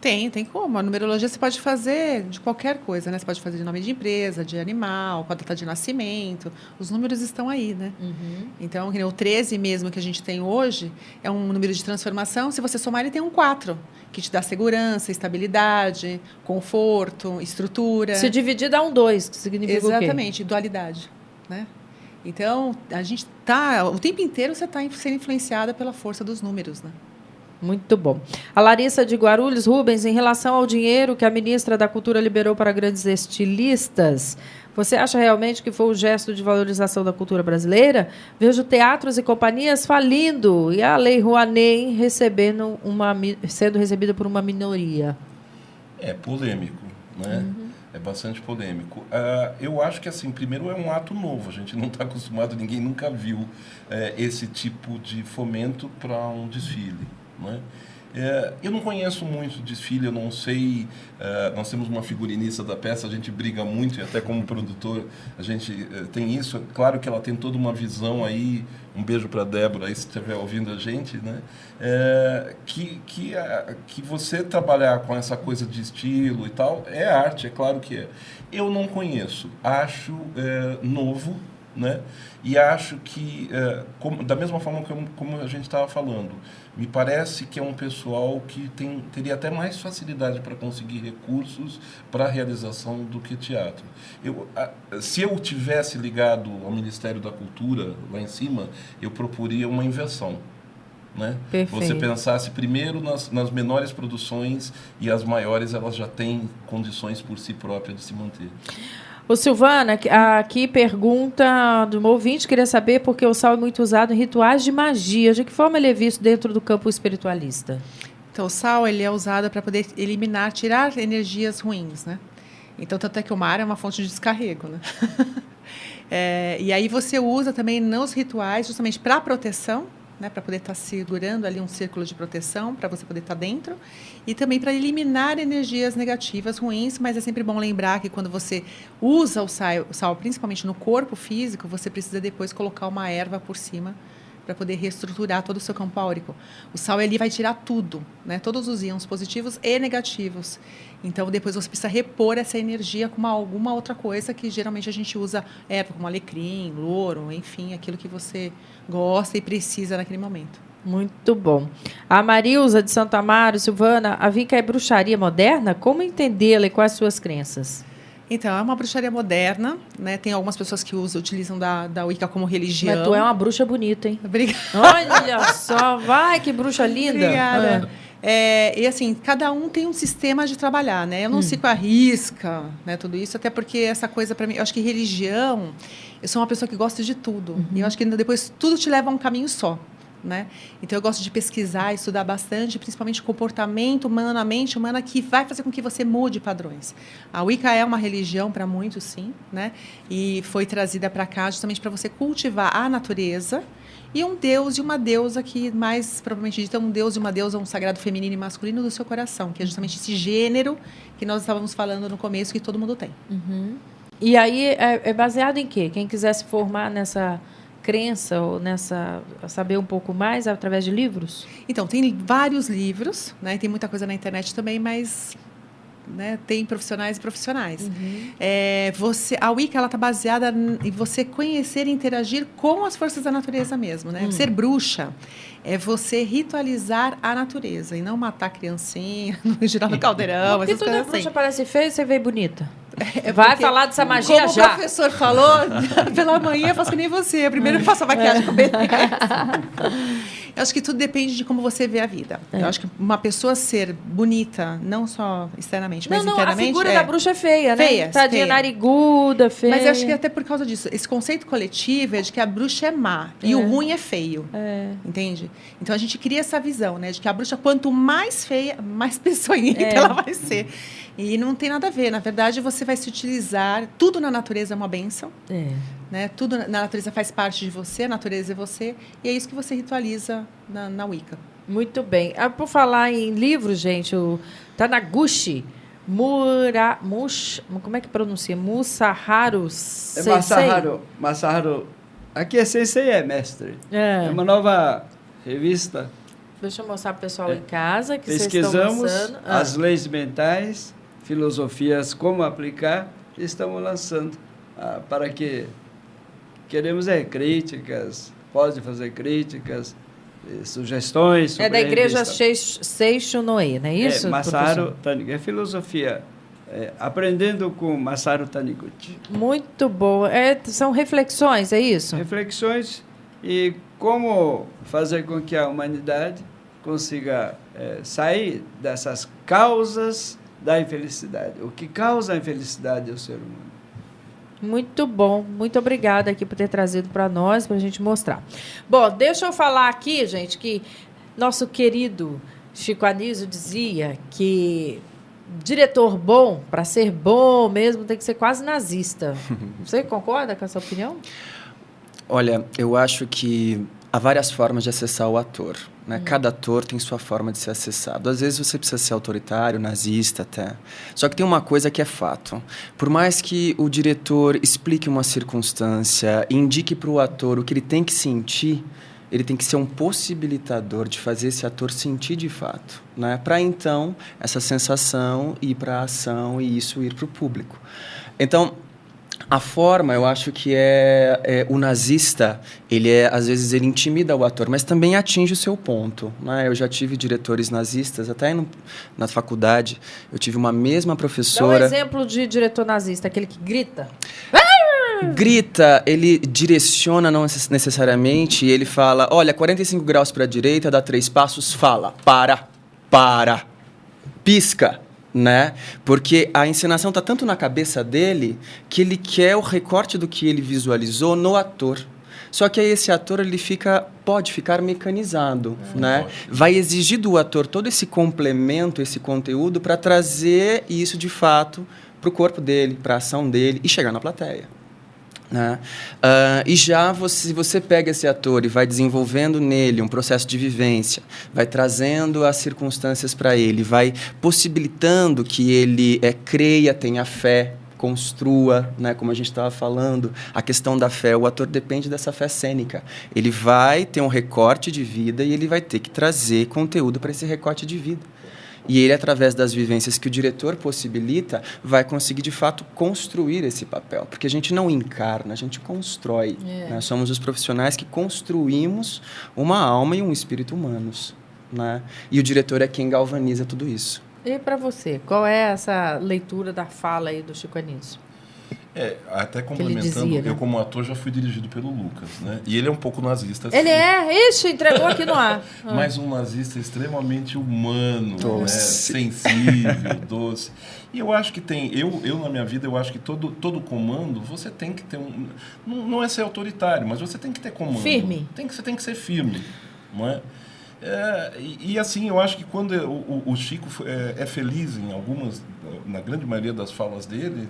Tem como. A numerologia você pode fazer de qualquer coisa, né? Você pode fazer de nome de empresa, de animal, com a data de nascimento. Os números estão aí, né? Uhum. Então, o 13 mesmo que a gente tem hoje é um número de transformação. Se você somar, ele tem um 4, que te dá segurança, estabilidade, conforto, estrutura.
Se dividir, dá um 2, que significa o quê?
Exatamente, dualidade, né? Então, a gente está... O tempo inteiro você está sendo influenciada pela força dos números, né?
Muito bom. A Larissa de Guarulhos, Rubens, em relação ao dinheiro que a ministra da Cultura liberou para grandes estilistas, você acha realmente que foi um gesto de valorização da cultura brasileira? Vejo teatros e companhias falindo e a Lei Rouanet sendo recebida por uma minoria.
É polêmico, né? Uhum. É bastante polêmico. Eu acho que, assim, primeiro é um ato novo. A gente não está acostumado, ninguém nunca viu esse tipo de fomento para um desfile. Né? Eu não conheço muito desfile, eu não sei. Nós temos uma figurinista da peça, a gente briga muito, e até como produtor a gente tem isso. Claro que ela tem toda uma visão aí. Um beijo para a Débora, aí, se estiver ouvindo a gente, né? Que você trabalhar com essa coisa de estilo e tal é arte, é claro que é. Eu não conheço, acho novo, né? E acho que, da mesma forma como a gente estava falando, me parece que é um pessoal que teria até mais facilidade para conseguir recursos para a realização do que teatro. Se eu tivesse ligado ao Ministério da Cultura, lá em cima, eu proporia uma inversão. Né? Você pensasse primeiro nas menores produções e as maiores elas já têm condições por si próprias de se manter.
O Silvana, aqui pergunta do ouvinte, queria saber por que o sal é muito usado em rituais de magia. De que forma ele é visto dentro do campo espiritualista?
Então, o sal ele é usado para poder eliminar, tirar energias ruins, né? Então, tanto é que o mar é uma fonte de descarrego, né? E aí você usa também nos rituais justamente para proteção, né, para poder estar segurando ali um círculo de proteção, para você poder estar dentro, e também para eliminar energias negativas, ruins, mas é sempre bom lembrar que quando você usa o sal, principalmente no corpo físico, você precisa depois colocar uma erva por cima para poder reestruturar todo o seu campo áurico. O sal ele vai tirar tudo, né, todos os íons positivos e negativos. Então, depois você precisa repor essa energia com alguma outra coisa que geralmente a gente usa erva, como alecrim, louro, enfim, aquilo que você gosta e precisa naquele momento.
Muito bom. A Marilza de Santo Amaro, Silvana, a Wicca é bruxaria moderna? Como entendê-la e quais suas crenças?
Então, é uma bruxaria moderna, né? Tem algumas pessoas que utilizam da Wicca como religião.
Mas tu é uma bruxa bonita, hein?
Obrigada.
Olha só, vai, que bruxa linda.
Obrigada. E assim, cada um tem um sistema de trabalhar, né? Eu não sigo a risca, né? Tudo isso, até porque essa coisa para mim, eu acho que religião, eu sou uma pessoa que gosta de tudo. E eu acho que depois tudo te leva a um caminho só. Né? Então, eu gosto de pesquisar, estudar bastante, principalmente o comportamento humano, a mente humana, que vai fazer com que você mude padrões. A Wicca é uma religião para muitos, sim, né? E foi trazida para cá justamente para você cultivar a natureza e um deus e uma deusa que, mais provavelmente dita, um deus e uma deusa, um sagrado feminino e masculino do seu coração, que é justamente esse gênero que nós estávamos falando no começo, que todo mundo tem.
E aí, é baseado em quê? Quem quiser se formar nessa crença ou saber um pouco mais através de livros? Então,
tem vários livros, né? Tem muita coisa na internet também, mas, né, tem profissionais e profissionais. A Wicca está baseada em você conhecer e interagir com as forças da natureza mesmo, né? Ser bruxa é você ritualizar a natureza e não matar criancinha, girar no caldeirão.
Porque toda bruxa assim. Parece feia e você veio bonita. Vai falar dessa magia
como
já.
O professor falou, pela manhã eu faço que nem você. Primeiro eu faço a maquiagem com beleza. Eu acho que tudo depende de como você vê a vida. Eu acho que uma pessoa ser bonita, não só externamente, mas internamente...
a figura da bruxa é feia, né?
Feia.
Tadinha, nariguda, feia.
Mas eu acho que até por causa disso. Esse conceito coletivo é de que a bruxa é má. E o ruim é feio. Entende? Então, a gente cria essa visão, né? De que a bruxa, quanto mais feia, mais peçonhenta ela vai ser. E não tem nada a ver. Na verdade, você vai se utilizar... Tudo na natureza é uma bênção. Né? Tudo na natureza faz parte de você, a natureza é você. E é isso que você ritualiza na Wicca.
Muito bem. Por falar em livros, gente, o Taniguchi como é que pronuncia? Masaharu Sensei?
Masaharu. Aqui é Sensei, é mestre. É uma nova revista.
Deixa eu mostrar para o pessoal em casa que
pesquisamos
vocês estão lançando.
As leis mentais, filosofias, como aplicar, e estamos lançando para que queremos críticas, pode fazer críticas, sugestões. Sobre
da igreja Seixo Noe, não é isso?
Masaharu Taniguchi, é filosofia. Aprendendo com Masaharu Taniguchi.
Muito boa. São reflexões, é isso?
Reflexões e como fazer com que a humanidade consiga sair dessas causas da infelicidade. O que causa a infelicidade é o ser humano.
Muito bom. Muito obrigada aqui por ter trazido para nós, para a gente mostrar. Bom, deixa eu falar aqui, gente, que nosso querido Chico Anísio dizia que diretor bom, para ser bom mesmo, tem que ser quase nazista. Você concorda com essa opinião?
Olha, eu acho que há várias formas de acessar o ator. Né? Cada ator tem sua forma de ser acessado. Às vezes você precisa ser autoritário, nazista até. Só que tem uma coisa que é fato. Por mais que o diretor explique uma circunstância, indique para o ator o que ele tem que sentir, ele tem que ser um possibilitador de fazer esse ator sentir de fato. Né? Para então, essa sensação ir para a ação e isso ir para o público. Então, A forma, eu acho que o nazista, às vezes ele intimida o ator, mas também atinge o seu ponto, né? Eu já tive diretores nazistas, até na faculdade, eu tive uma mesma professora...
Dá um exemplo de diretor nazista, aquele que grita.
Grita, ele direciona, não necessariamente, e ele fala, olha, 45 graus para a direita, dá 3 passos, fala, para, pisca. Né? Porque a encenação está tanto na cabeça dele que ele quer o recorte do que ele visualizou no ator. Só que aí esse ator pode ficar mecanizado, né? Vai exigir do ator todo esse complemento, esse conteúdo para trazer isso de fato para o corpo dele, para a ação dele e chegar na plateia. Né? E já se você pega esse ator e vai desenvolvendo nele um processo de vivência, vai trazendo as circunstâncias para ele, vai possibilitando que ele creia, tenha fé, construa, né? Como a gente estava falando, a questão da fé, o ator depende dessa fé cênica. Ele vai ter um recorte de vida e ele vai ter que trazer conteúdo para esse recorte de vida. E ele, através das vivências que o diretor possibilita, vai conseguir, de fato, construir esse papel. Porque a gente não encarna, a gente constrói. Né? Somos os profissionais que construímos uma alma e um espírito humanos. Né? E o diretor é quem galvaniza tudo isso.
E para você, qual é essa leitura da fala aí do Chico Anísio?
Até complementando,
dizia, né?
Eu como ator já fui dirigido pelo Lucas, né? E ele é um pouco nazista.
Ele ixi, entregou aqui no ar.
Mas um nazista extremamente humano, né? Sensível, doce. E eu acho que eu na minha vida, eu acho que todo comando, você tem que ter não é ser autoritário, mas você tem que ter comando.
Firme.
Você tem que ser firme, não é? E assim, eu acho que quando o Chico é feliz na grande maioria das falas dele,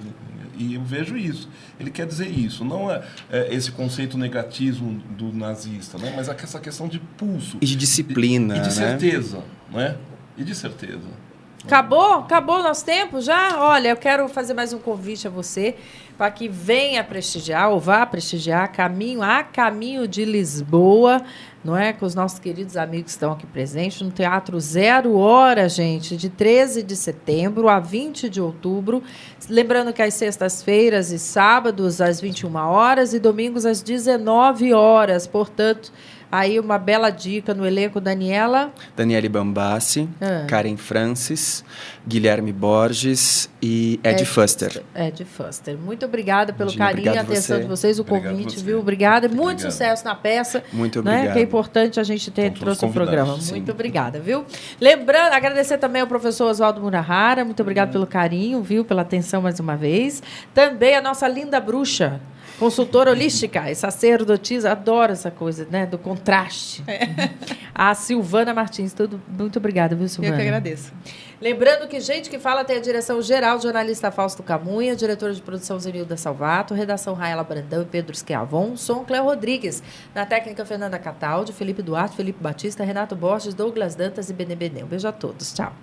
e eu vejo isso, ele quer dizer isso, não é esse conceito negativo do nazista, né? Mas essa questão de pulso.
E de disciplina,
e de
né?
certeza, não é? E de certeza.
Acabou o nosso tempo já? Olha, eu quero fazer mais um convite a você para que venha prestigiar ou vá prestigiar a caminho de Lisboa, não é? Com os nossos queridos amigos que estão aqui presentes no Teatro 0 Hora, gente, de 13 de setembro a 20 de outubro. Lembrando que às sextas-feiras e sábados às 21 horas e domingos às 19 horas. Portanto, aí uma bela dica no elenco: Daniele
Bambassi, Karen Francis, Guilherme Borges e Ed Fuster.
Ed Fuster. Muito obrigada pelo carinho e atenção de vocês, o convite, viu? Obrigada. Muito sucesso na peça.
Muito obrigado.
Que é importante a gente trouxe o programa. Sim. Muito obrigada, viu? Lembrando, agradecer também ao professor Oswaldo Murahara. Muito obrigado pelo carinho, viu? Pela atenção mais uma vez. Também a nossa linda bruxa, consultora holística e sacerdotisa, adoro essa coisa, né, do contraste. A Silvana Martins, muito obrigada, viu, Silvana?
Eu que agradeço.
Lembrando que Gente que Fala tem a direção geral, jornalista Fausto Camunha, diretora de produção Zenilda Salvato, redação Raela Brandão e Pedro Schiavon, som Cléo Rodrigues, na técnica Fernanda Cataldi, Felipe Duarte, Felipe Batista, Renato Borges, Douglas Dantas e Benê Benê. Um beijo a todos, tchau.